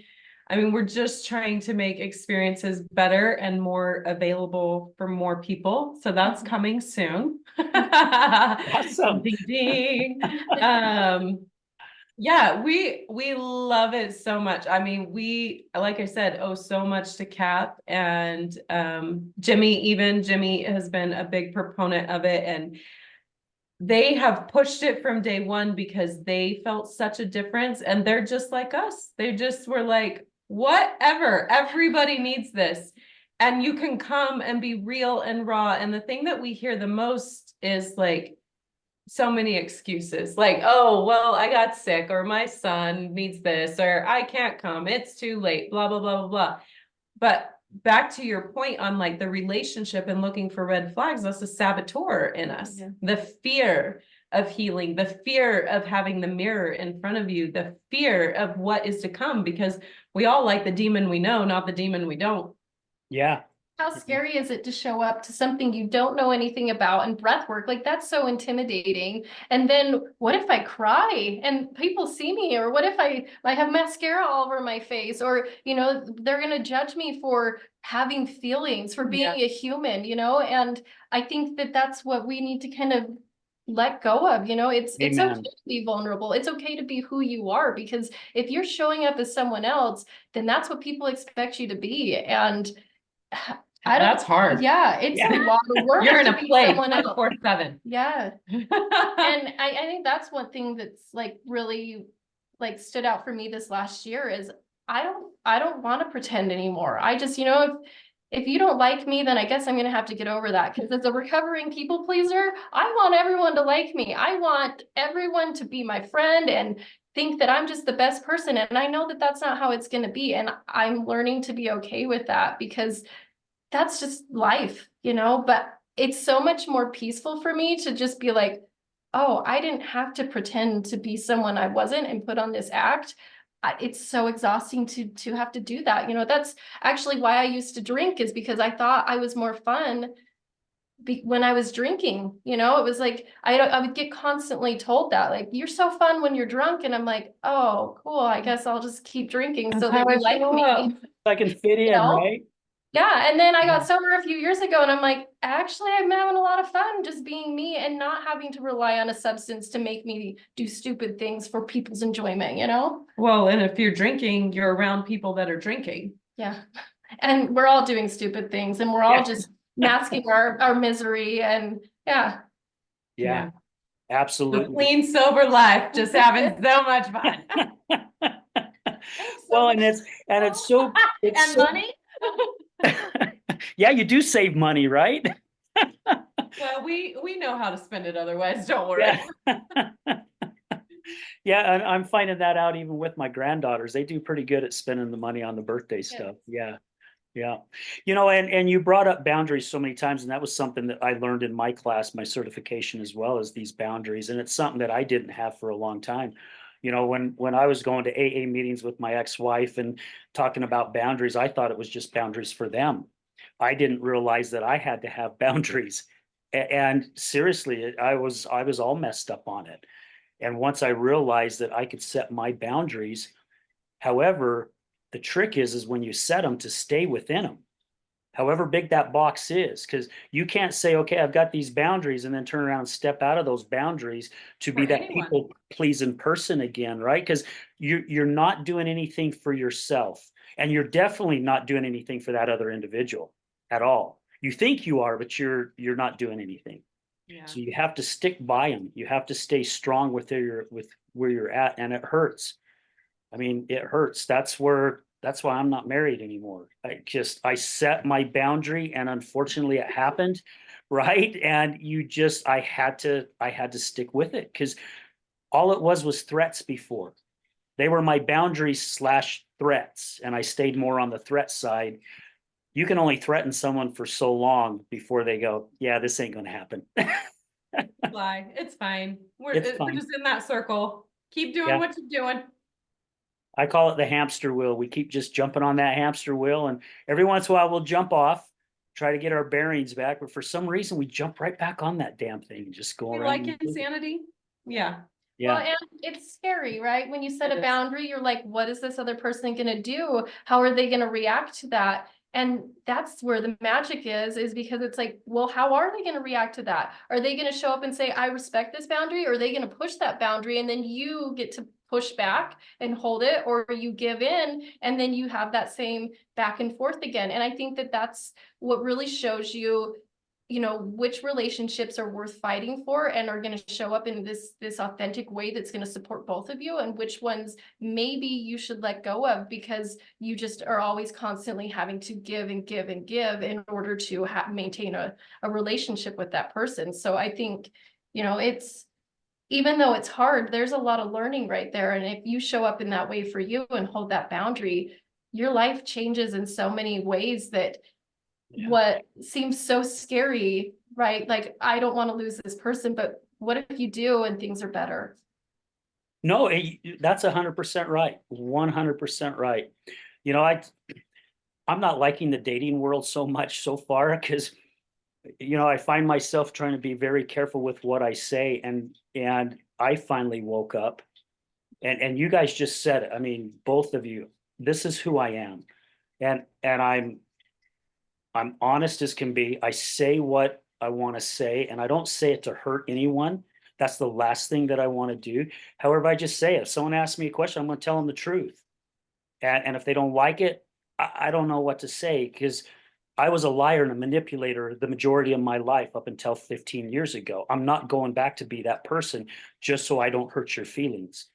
I mean, we're just trying to make experiences better and more available for more people. So that's coming soon. Awesome. Ding, ding. Yeah, we love it so much. I mean, we, like I said, owe so much to Kath and Jimmy has been a big proponent of it, and they have pushed it from day one because they felt such a difference, and they're just like us. They just were like, whatever, everybody needs this. And you can come and be real and raw. And the thing that we hear the most is like so many excuses, like, oh, well, I got sick, or my son needs this, or I can't come, it's too late, blah, blah, blah, blah, blah. But back to your point on like the relationship and looking for red flags, that's a saboteur in us. Yeah. The fear of healing, the fear of having the mirror in front of you, the fear of what is to come, because we all like the demon we know, not the demon we don't. Yeah. How scary is it to show up to something you don't know anything about, and breath work? Like, that's so intimidating. And then what if I cry and people see me? Or what if I have mascara all over my face? Or, they're going to judge me for having feelings, for being a human, And I think that that's what we need to kind of let go of. It's okay Amen. to be vulnerable. It's okay to be who you are, because if you're showing up as someone else, then that's what people expect you to be. And That's hard. Yeah, it's a lot of work. You're in to a be place someone else. 24/7. Yeah. And I think that's one thing that's like really like stood out for me this last year is I don't want to pretend anymore. I just, if you don't like me, then I guess I'm gonna have to get over that. Because as a recovering people pleaser, I want everyone to like me. I want everyone to be my friend and think that I'm just the best person. And I know that that's not how it's gonna be. And I'm learning to be okay with that, because that's just life, but it's so much more peaceful for me to just be like, oh, I didn't have to pretend to be someone I wasn't and put on this act. It's so exhausting to have to do that. That's actually why I used to drink, is because I thought I was more fun when I was drinking. It was like, I would get constantly told that, like, you're so fun when you're drunk. And I'm like, oh, cool. I guess I'll just keep drinking so that you like me. I can fit in, right? Yeah, and then I got sober a few years ago, and I'm like, actually, I'm having a lot of fun just being me and not having to rely on a substance to make me do stupid things for people's enjoyment, Well, and if you're drinking, you're around people that are drinking. Yeah, and we're all doing stupid things, and we're all just masking our misery, and Yeah, The absolutely. clean, sober life, just having so much fun. Well, and it's so And so, money. yeah, you do save money, right? Well, we know how to spend it otherwise, don't worry. Yeah. Yeah, and I'm finding that out even with my granddaughters. They do pretty good at spending the money on the birthday stuff. Yeah. Yeah. And you brought up boundaries so many times, and that was something that I learned in my class, my certification, as well as these boundaries. And it's something that I didn't have for a long time. When I was going to AA meetings with my ex-wife and talking about boundaries, I thought it was just boundaries for them. I didn't realize that I had to have boundaries. And seriously, I was all messed up on it. And once I realized that I could set my boundaries, however, the trick is when you set them to stay within them, however big that box is, because you can't say, okay, I've got these boundaries, and then turn around and step out of those boundaries to be that people pleasing person again, right? Because you're not doing anything for yourself, and you're definitely not doing anything for that other individual at all. You think you are, but you're not doing anything. Yeah. So you have to stick by them. You have to stay strong with where you're at, and it hurts. I mean, it hurts. That's why I'm not married anymore. I set my boundary, and unfortunately it happened. Right. And I had to stick with it, because all it was threats before. They were my boundaries slash threats and I stayed more on the threat side. You can only threaten someone for so long before they go, yeah, this ain't gonna happen. Fly. It's fine. It's We're fine. just in that circle. Keep doing Yeah. what you're doing. I call it the hamster wheel. We keep just jumping on that hamster wheel, and every once in a while we'll jump off, try to get our bearings back, but for some reason we jump right back on that damn thing and just go You around. like insanity? Yeah. Well, Yeah, and it's scary, right? When you set It a is. boundary, you're like, what is this other person gonna do? How are they gonna react to that? And that's where the magic is because it's like, well, how are they gonna react to that? Are they gonna show up and say, I respect this boundary? Or are they gonna push that boundary and then you get to push back and hold it, or you give in and then you have that same back and forth again? And I think that that's what really shows you, you know, which relationships are worth fighting for and are going to show up in this authentic way that's going to support both of you, and which ones maybe you should let go of because you just are always constantly having to give and give and give in order to maintain a relationship with that person. So I think, you know, it's, even though it's hard, there's a lot of learning right there. And if you show up in that way for you and hold that boundary, your life changes in so many ways that Yeah. what seems so scary, right? Like, I don't want to lose this person, but what if you do and things are better? no, that's 100% right. 100% right. You know, I'm not liking the dating world so much so far because, you know, I find myself trying to be very careful with what I say, and I finally woke up, and you guys just said it. I mean, both of you, this is who I am, and I'm honest as can be. I say what I want to say, and I don't say it to hurt anyone. That's the last thing that I want to do. However, I just say it. If someone asks me a question, I'm going to tell them the truth. And if they don't like it, I don't know what to say because I was a liar and a manipulator the majority of my life up until 15 years ago. I'm not going back to be that person just so I don't hurt your feelings.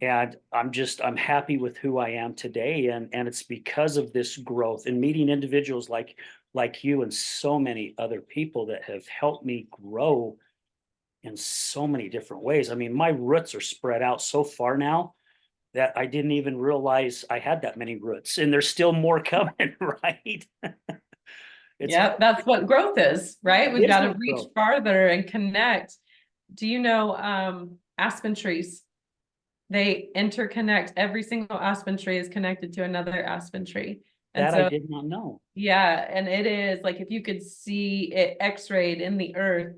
And I'm happy with who I am today. And it's because of this growth and meeting individuals like you and so many other people that have helped me grow in so many different ways. I mean, my roots are spread out so far now that I didn't even realize I had that many roots, and there's still more coming, right? It's Yeah, that's what growth is, right? We've it is got to what reach growth. farther and connect. Do you know aspen trees? They interconnect. Every single aspen tree is connected to another aspen tree. And That I so, did not know. yeah, and it is like if you could see it x-rayed in the earth,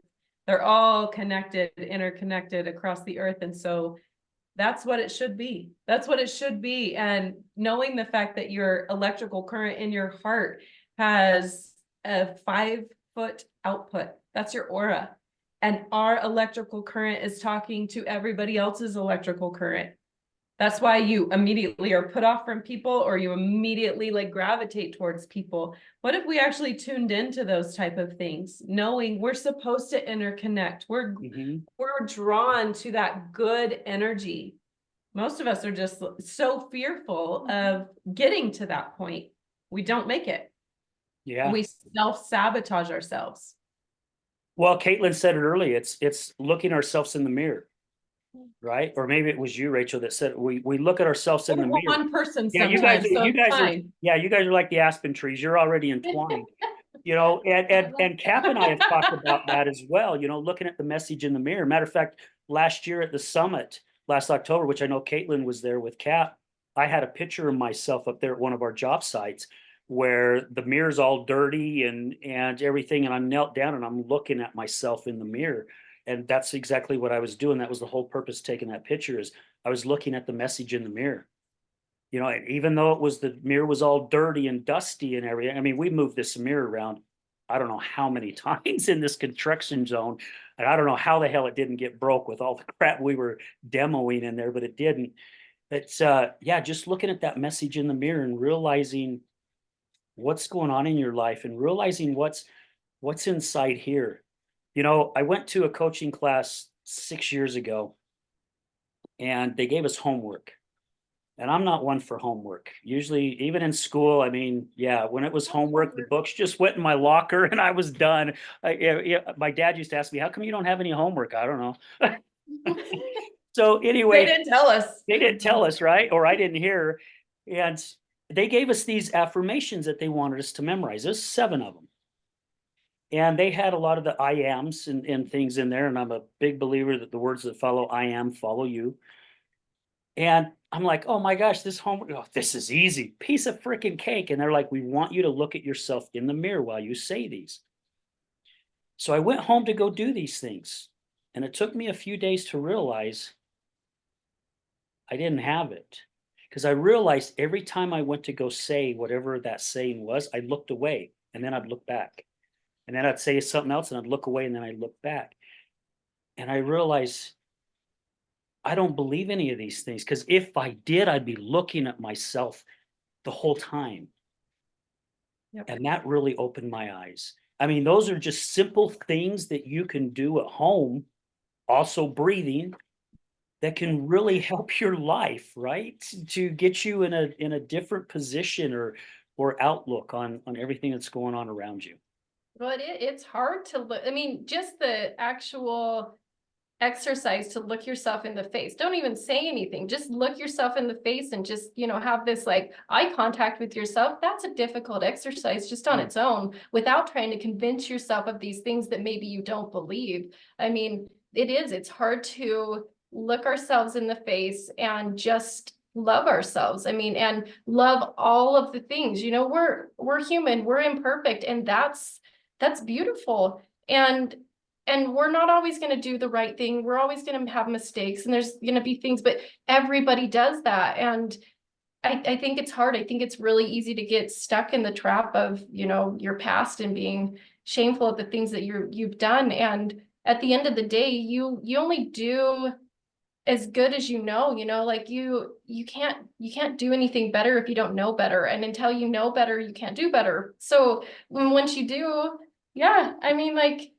they're all connected, interconnected across the earth. And so that's what it should be. That's what it should be. And knowing the fact that your electrical current in your heart has a 5-foot output, that's your aura. And our electrical current is talking to everybody else's electrical current. That's why you immediately are put off from people, or you immediately like gravitate towards people. What if we actually tuned into those type of things, knowing we're supposed to interconnect? Mhm. We're drawn to that good energy. Most of us are just so fearful of getting to that point. We don't make it. Yeah. We self-sabotage ourselves. Well, Caitlin said it earlier. It's looking ourselves in the mirror, right? Or maybe it was you, Rachel, that said we look at ourselves in the mirror. One person Yeah, sometimes, so you it's guys are fine. yeah, you guys are like the aspen trees. You're already entwined. You know, and Cap and I have talked about that as well, you know, looking at the message in the mirror. Matter of fact, last year at the summit, last October, which I know Caitlin was there with Cap, I had a picture of myself up there at one of our job sites where the mirror's all dirty and everything, and I'm knelt down and I'm looking at myself in the mirror. And that's exactly what I was doing. That was the whole purpose of taking that picture, is I was looking at the message in the mirror. You know, and even though it was, the mirror was all dirty and dusty and everything. I mean, we moved this mirror around, I don't know how many times in this construction zone. And I don't know how the hell it didn't get broke with all the crap we were demoing in there, but it didn't. It's yeah, just looking at that message in the mirror and realizing what's going on in your life and realizing what's inside here. You know, I went to a coaching class 6 years ago and they gave us homework. And I'm not one for homework. Usually, even in school, I mean, yeah, when it was homework, the books just went in my locker and I was done. Yeah, my dad used to ask me, "How come you don't have any homework?" I don't know. So They anyway, didn't tell us. they didn't tell us, right? Or I didn't hear. And they gave us these affirmations that they wanted us to memorize. There's 7 of them. And they had a lot of the I ams and things in there. And I'm a big believer that the words that follow I am follow you. And I'm like, oh my gosh, this homework, oh, this is easy. Piece of freaking cake. And they're like, we want you to look at yourself in the mirror while you say these. So I went home to go do these things. And it took me a few days to realize I didn't have it. Because I realized every time I went to go say whatever that saying was, I looked away and then I'd look back. And then I'd say something else and I'd look away and then I'd look back. And I realized I don't believe any of these things, because if I did, I'd be looking at myself the whole time. Yep. And that really opened my eyes. I mean, those are just simple things that you can do at home, also breathing, that can really help your life, right? To get you in a different position or outlook on everything that's going on around you. Well, it's hard to look. I mean, just the actual exercise to look yourself in the face. Don't even say anything. Just look yourself in the face and just, have this like eye contact with yourself. That's a difficult exercise just on its own, without trying to convince yourself of these things that maybe you don't believe. I mean, it's hard to look ourselves in the face and just love ourselves. I mean, and love all of the things. We're human, we're imperfect, and that's beautiful. And we're not always going to do the right thing. We're always going to have mistakes, and there's going to be things, but everybody does that. And I think it's hard. I think it's really easy to get stuck in the trap of, your past and being shameful of the things that you've done. And at the end of the day, you only do as good as like you can't do anything better if you don't know better. And until you know better, you can't do better. So once you do, yeah, I mean, like,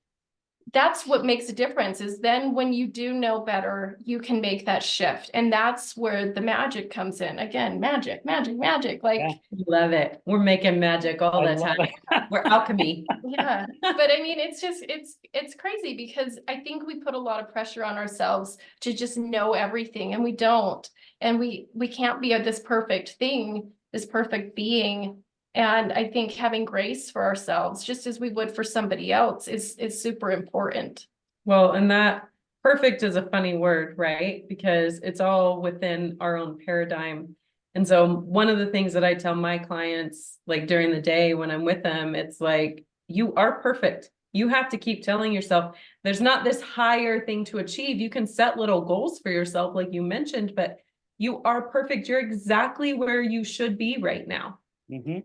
that's what makes a difference, is then when you do know better, you can make that shift. And that's where the magic comes in. Again, magic, magic, magic. Like, Yeah. Love it. We're making magic all I the love time. it. We're alchemy. yeah. But I mean, it's crazy, because I think we put a lot of pressure on ourselves to just know everything, and we don't. And we can't be this perfect thing, this perfect being. And I think having grace for ourselves, just as we would for somebody else, is super important. Well, and that perfect is a funny word, right? Because it's all within our own paradigm. And so one of the things that I tell my clients, like during the day when I'm with them, it's like, you are perfect. You have to keep telling yourself there's not this higher thing to achieve. You can set little goals for yourself, like you mentioned, but you are perfect. You're exactly where you should be right now. Mm-hmm.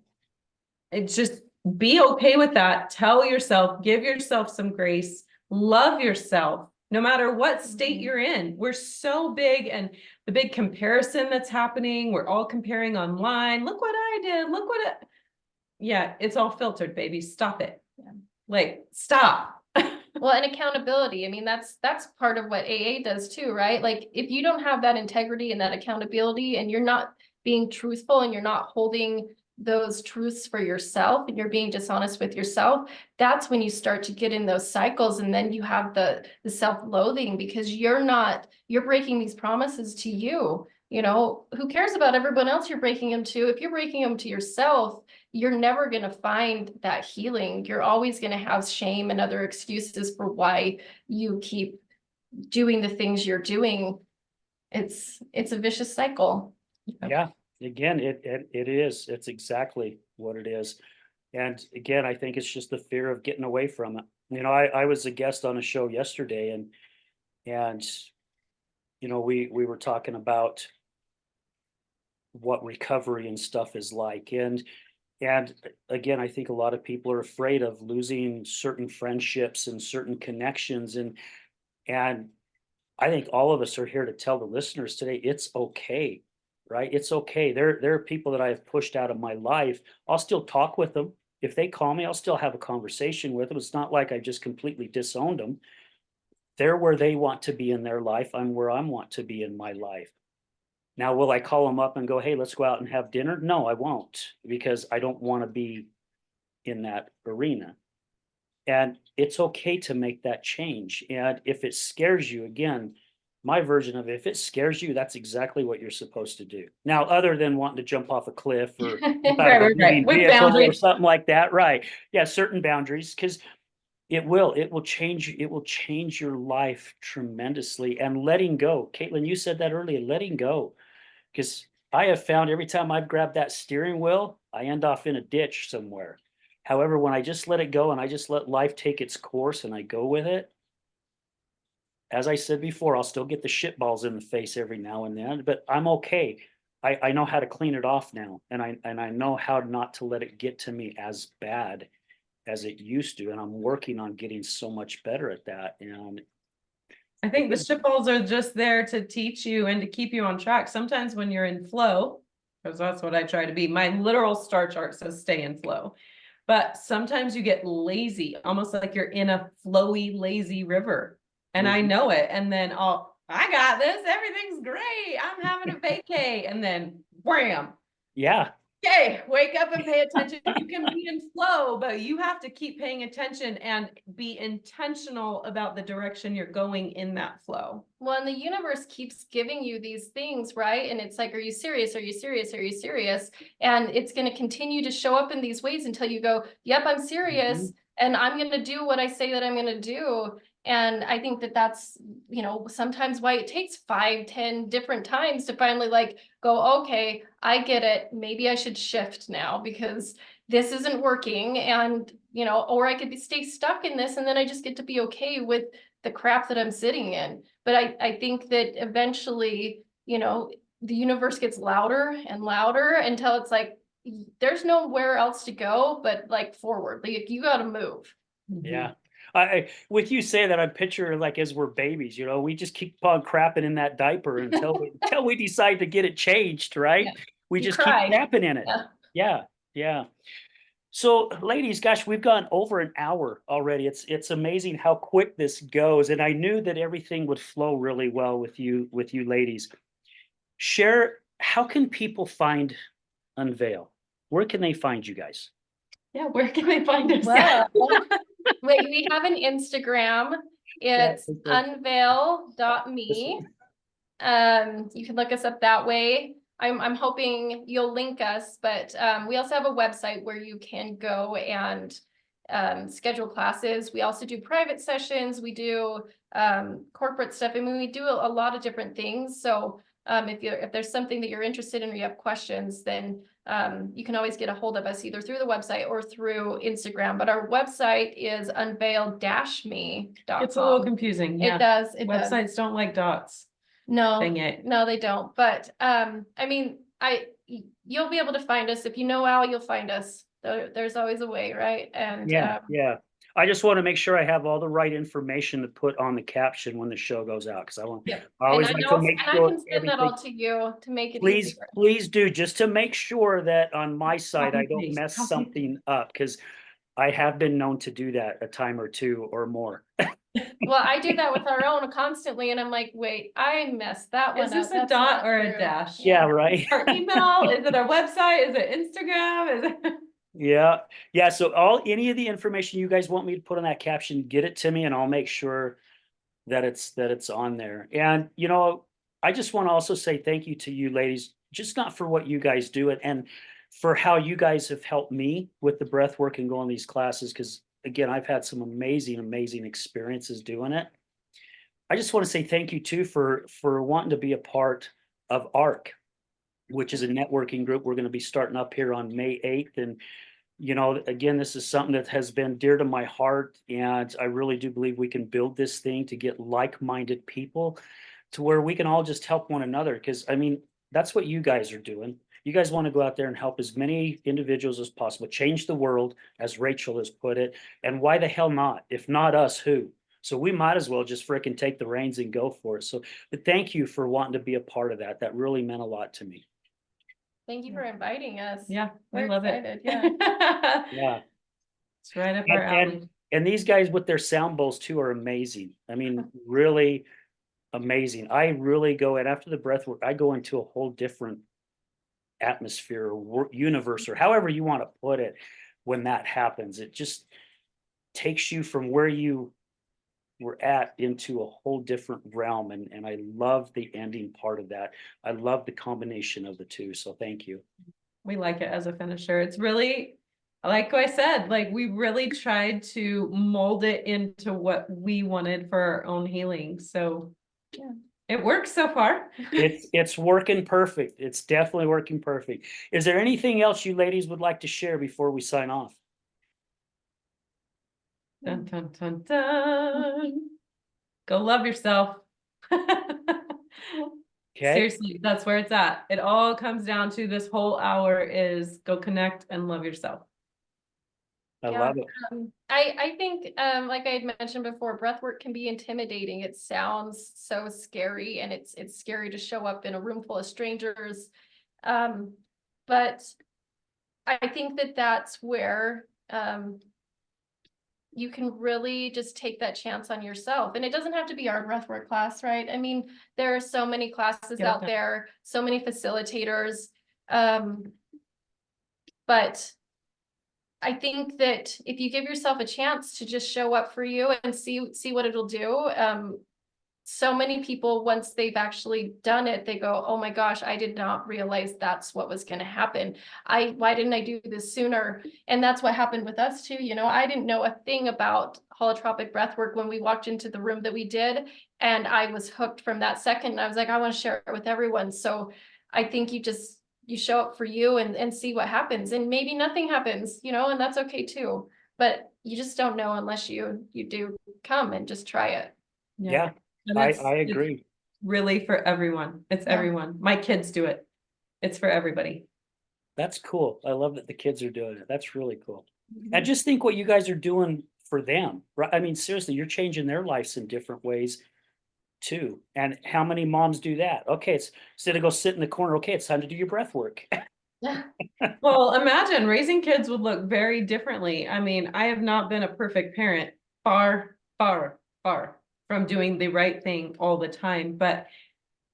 It's just, be okay with that. Tell yourself, give yourself some grace, love yourself, no matter what state you're in. We're so big, and the big comparison that's happening, we're all comparing online. Look what I did. Look what it, yeah, it's all filtered, baby. Stop it. Yeah. Like, stop. Well, and accountability. I mean, that's part of what AA does too, right? Like, if you don't have that integrity and that accountability, and you're not being truthful, and you're not holding those truths for yourself, and you're being dishonest with yourself, that's when you start to get in those cycles. And then you have the self-loathing, because you're breaking these promises to you. Who cares about everyone else you're breaking them to? If you're breaking them to yourself, you're never going to find that healing. You're always going to have shame and other excuses for why you keep doing the things you're doing. It's a vicious cycle. Yeah, again, it is. It's exactly what it is. And again, I think it's just the fear of getting away from it. I was a guest on a show yesterday, and we were talking about what recovery and stuff is like. And again, I think a lot of people are afraid of losing certain friendships and certain connections. And I think all of us are here to tell the listeners today, it's okay, right? It's okay. There are people that I have pushed out of my life. I'll still talk with them. If they call me, I'll still have a conversation with them. It's not like I just completely disowned them. They're where they want to be in their life. I'm where I want to be in my life. Now, will I call them up and go, hey, let's go out and have dinner? No, I won't, because I don't want to be in that arena. And it's okay to make that change. And if it scares you, again, my version of it, if it scares you, that's exactly what you're supposed to do. Now, other than wanting to jump off a cliff or jump out of a moving With vehicle or boundaries. something like that, right? Yeah, certain boundaries, because it will change your life tremendously. And letting go. Caitlin, you said that earlier, letting go. Because I have found every time I've grabbed that steering wheel, I end off in a ditch somewhere. However, when I just let it go and I just let life take its course and I go with it, as I said before, I'll still get the shit balls in the face every now and then, but I'm okay. I know how to clean it off now, and I know how not to let it get to me as bad as it used to, and I'm working on getting so much better at that. And I think the shitballs are just there to teach you and to keep you on track. Sometimes when you're in flow, because that's what I try to be, my literal star chart says stay in flow. But sometimes you get lazy, almost like you're in a flowy, lazy river. And I know it. And then I got this. Everything's great. I'm having a vacay. And then wham. yeah, Okay, wake up and pay attention. You can be in flow, but you have to keep paying attention and be intentional about the direction you're going in that flow. Well, and the universe keeps giving you these things, right? And it's like, are you serious? Are you serious? Are you serious? And it's going to continue to show up in these ways until you go, yep, I'm serious. And I'm going to do what I say that I'm going to do. And I think that that's, you know, sometimes why it takes 5, 10 different times to finally like go, okay, I get it. Maybe I should shift now because this isn't working. And, you know, or I could stay stuck in this and then I just get to be okay with the crap that I'm sitting in. But I think that eventually, you know, the universe gets louder and louder until it's like, there's nowhere else to go, but like forward, like you got to move. yeah. I with you say that, I picture like as we're babies, we just keep on crapping in that diaper until we decide to get it changed, right? Yeah. We You just keep cry. crapping in it. Yeah. Yeah, yeah. So, ladies, gosh, we've gone over an hour already. It's amazing how quick this goes, and I knew that everything would flow really well with you ladies. Share, how can people find Unveil? Where can they find you guys? Yeah, where can they find us? Well, wait, we have an Instagram. It's unveil.me. You can look us up that way. I'm hoping you'll link us, but we also have a website where you can go and schedule classes. We also do private sessions. We do corporate stuff. I mean, we do a lot of different things. So if there's something that you're interested in or you have questions, then you can always get a hold of us either through the website or through Instagram. But our website is unveil-me.com. It's a little confusing. Yeah. It does. It does. Websites don't like dots. No, Dang it. no, they don't. But I mean, you'll be able to find us. If you know Al, you'll find us. There's always a way, right? And Yeah, yeah. I just want to make sure I have all the right information to put on the caption when the show goes out, because yep. I always And like to make I sure can send that everything. all to you to make it Please, easier. please do, just to make sure that on my side I Copy don't paste, mess copy something up, because I have been known to do that a time or two or more. Well, I do that with our own constantly, and I'm like, wait, I messed that one Is this up. a That's dot not or a true. dash? Yeah, right. Our email? Is it our website? Is it Instagram? Is it? Yeah, yeah. So any of the information you guys want me to put on that caption, get it to me and I'll make sure that it's on there. And I just want to also say thank you to you ladies, just not for what you guys do and for how you guys have helped me with the breath work and going these classes, because again, I've had some amazing experiences doing it. I just want to say thank you too for wanting to be a part of ARC, which is a networking group we're going to be starting up here on May 8th. And again, this is something that has been dear to my heart, and I really do believe we can build this thing to get like-minded people to where we can all just help one another. Because I mean, that's what you guys are doing. You guys want to go out there and help as many individuals as possible, change the world, as Rachel has put it. And why the hell not? If not us, who? So we might as well just frickin' take the reins and go for it. So, but thank you for wanting to be a part of that. That really meant a lot to me. Thank you for inviting us. Yeah, we We're love excited. it. Yeah. Yeah. It's right up our alley. And these guys with their sound bowls too are amazing. I mean, really amazing. I really go, and after the breath work, I go into a whole different atmosphere or universe, or however you want to put it. When that happens, it just takes you from where you we're at into a whole different realm, and I love the ending part of that. I love the combination of the two, so thank you. We like it as a finisher. It's really, like I said, like we really tried to mold it into what we wanted for our own healing. So yeah, it works so far. It's working perfect. It's definitely working perfect. Is there anything else you ladies would like to share before we sign off? Dun, dun, dun, dun. Go love yourself. Okay, Seriously, that's where it's at. It all comes down to this whole hour is go connect and love yourself. I Yeah, love it. I think, like I had mentioned before, breath work can be intimidating. It sounds so scary, and it's scary to show up in a room full of strangers. But I think that that's where, you can really just take that chance on yourself. And it doesn't have to be our breathwork class, right? I mean, there are so many classes Yeah. out there, so many facilitators. But I think that if you give yourself a chance to just show up for you and see what it'll do, so many people, once they've actually done it, they go, oh my gosh, I did not realize that's what was going to happen. Why didn't I do this sooner? And that's what happened with us too. You know, I didn't know a thing about holotropic breath work when we walked into the room that we did. And I was hooked from that second. And I was like, I want to share it with everyone. So I think you show up for you and see what happens. And maybe nothing happens, you know, and that's okay too. But you just don't know unless you do come and just try it. Yeah, And I it's agree. really for everyone. It's Yeah. everyone. My kids do it. It's for everybody. That's cool. I love that the kids are doing it. That's really cool. Mm-hmm. And just think what you guys are doing for them, right? I mean, seriously, you're changing their lives in different ways too. And how many moms do that? Okay, it's instead of go sit in the corner, okay, it's time to do your breath work. Yeah. Well, imagine raising kids would look very differently. I mean, I have not been a perfect parent, far, far, far from doing the right thing all the time. But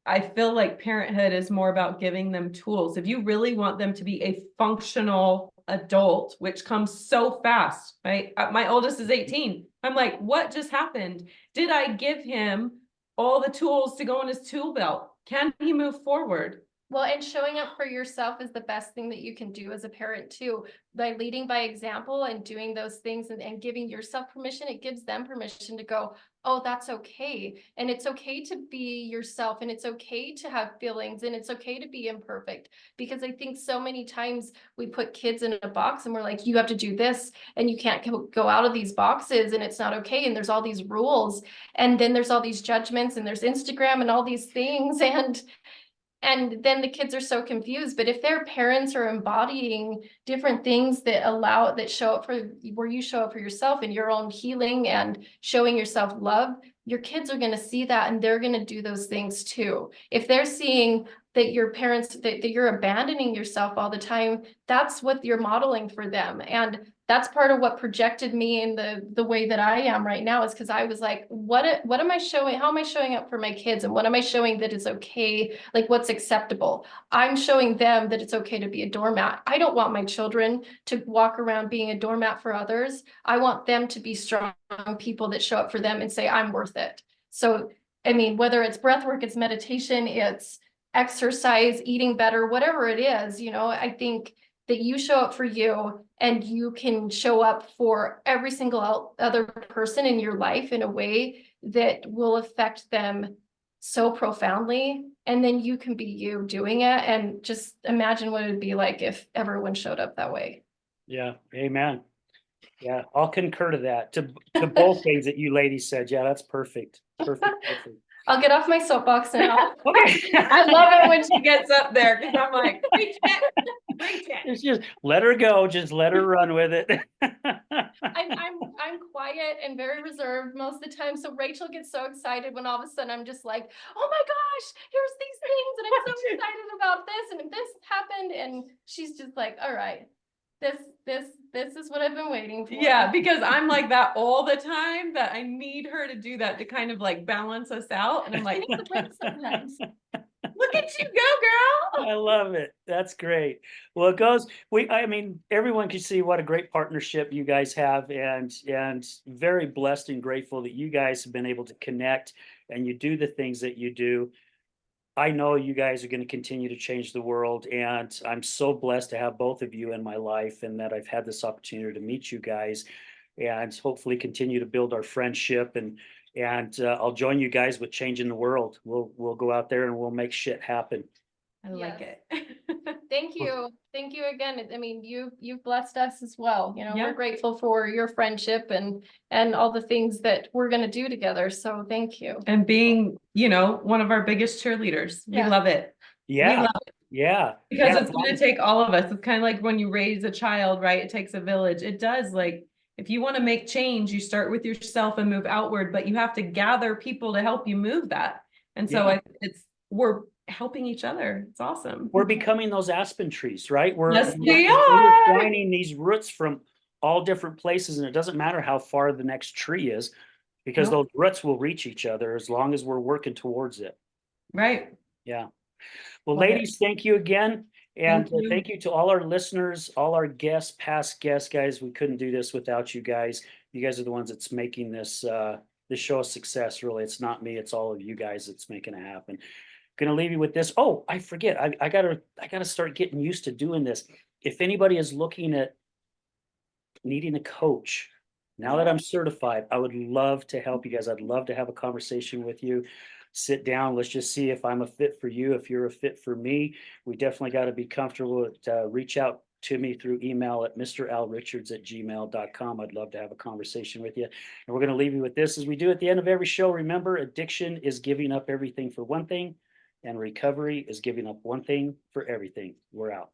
I feel like parenthood is more about giving them tools. If you really want them to be a functional adult, which comes so fast, right? My oldest is 18. I'm like, what just happened? Did I give him all the tools to go in his tool belt? Can he move forward? Well, and showing up for yourself is the best thing that you can do as a parent too. By leading by example and doing those things and giving yourself permission, it gives them permission to go, oh, that's okay. And it's okay to be yourself, and it's okay to have feelings, and it's okay to be imperfect. Because I think so many times we put kids in a box and we're like, you have to do this and you can't go out of these boxes, and it's not okay. And there's all these rules, and then there's all these judgments, and there's Instagram and all these things. And then the kids are so confused. But if their parents are embodying different things that show up for where you show up for yourself and your own healing and showing yourself love, your kids are going to see that, and they're going to do those things too. If they're seeing that your parents, that you're abandoning yourself all the time, that's what you're modeling for them. And that's part of what projected me in the way that I am right now, is because I was like, what am I showing? How am I showing up for my kids? And what am I showing that is okay? Like, what's acceptable? I'm showing them that it's okay to be a doormat. I don't want my children to walk around being a doormat for others. I want them to be strong people that show up for them and say, I'm worth it. So, I mean, whether it's breath work, it's meditation, it's exercise, eating better, whatever it is, you know, I think that you show up for you, and you can show up for every single other person in your life in a way that will affect them so profoundly. And then you can be you doing it. And just imagine what it would be like if everyone showed up that way. Yeah, amen. Yeah, I'll concur to that. To both things that you ladies said. Yeah, that's perfect. Perfect. I'll get off my soapbox now. Okay. I love it when she gets up there because I'm like, preach it, preach it. It's just let her go. Just let her run with it. I'm quiet and very reserved most of the time. So Rachel gets so excited when all of a sudden I'm just like, oh my gosh, here's these things, and I'm so excited about this, and this happened, and she's just like, all right, this is what I've been waiting for. Yeah, because I'm like that all the time, that I need her to do that to kind of like balance us out. And I'm I like, need the break sometimes. Look at you go, girl. I love it. That's great. Well, it goes, I mean, everyone can see what a great partnership you guys have, and very blessed and grateful that you guys have been able to connect and you do the things that you do. I know you guys are going to continue to change the world, and I'm so blessed to have both of you in my life and that I've had this opportunity to meet you guys and hopefully continue to build our friendship, and I'll join you guys with changing the world. We'll go out there and we'll make shit happen. I like it. Thank you. Thank you again. I mean, you've blessed us as well. You know, Yeah. we're grateful for your friendship and all the things that we're gonna do together. So thank you. And being, one of our biggest cheerleaders. We Yeah. love it. We Yeah, love it yeah. because Yeah, it's going to take all of us. It's kind of like when you raise a child, right? It takes a village. It does. Like, if you want to make change, you start with yourself and move outward, but you have to gather people to help you move that. And so Yeah. we're helping each other. It's awesome. We're becoming those aspen trees, right? Yes, we we're are. intertwining these roots from all different places, and it doesn't matter how far the next tree is, because Nope. those roots will reach each other as long as we're working towards it. Right. Yeah. Well, Love it. ladies, thank you again. And Thank you. thank you to all our listeners, all our guests, past guests, guys. We couldn't do this without you guys. You guys are the ones that's making this show a success. Really, it's not me, it's all of you guys that's making it happen. Gonna leave you with this. Oh, I forget. I gotta start getting used to doing this. If anybody is looking at needing a coach, now that I'm certified, I would love to help you guys. I'd love to have a conversation with you. Sit down. Let's just see if I'm a fit for you, if you're a fit for me. We definitely got to be comfortable. Reach out to me through email at mralrichards@gmail.com. I'd love to have a conversation with you. And we're going to leave you with this as we do at the end of every show. Remember, addiction is giving up everything for one thing, and recovery is giving up one thing for everything. We're out.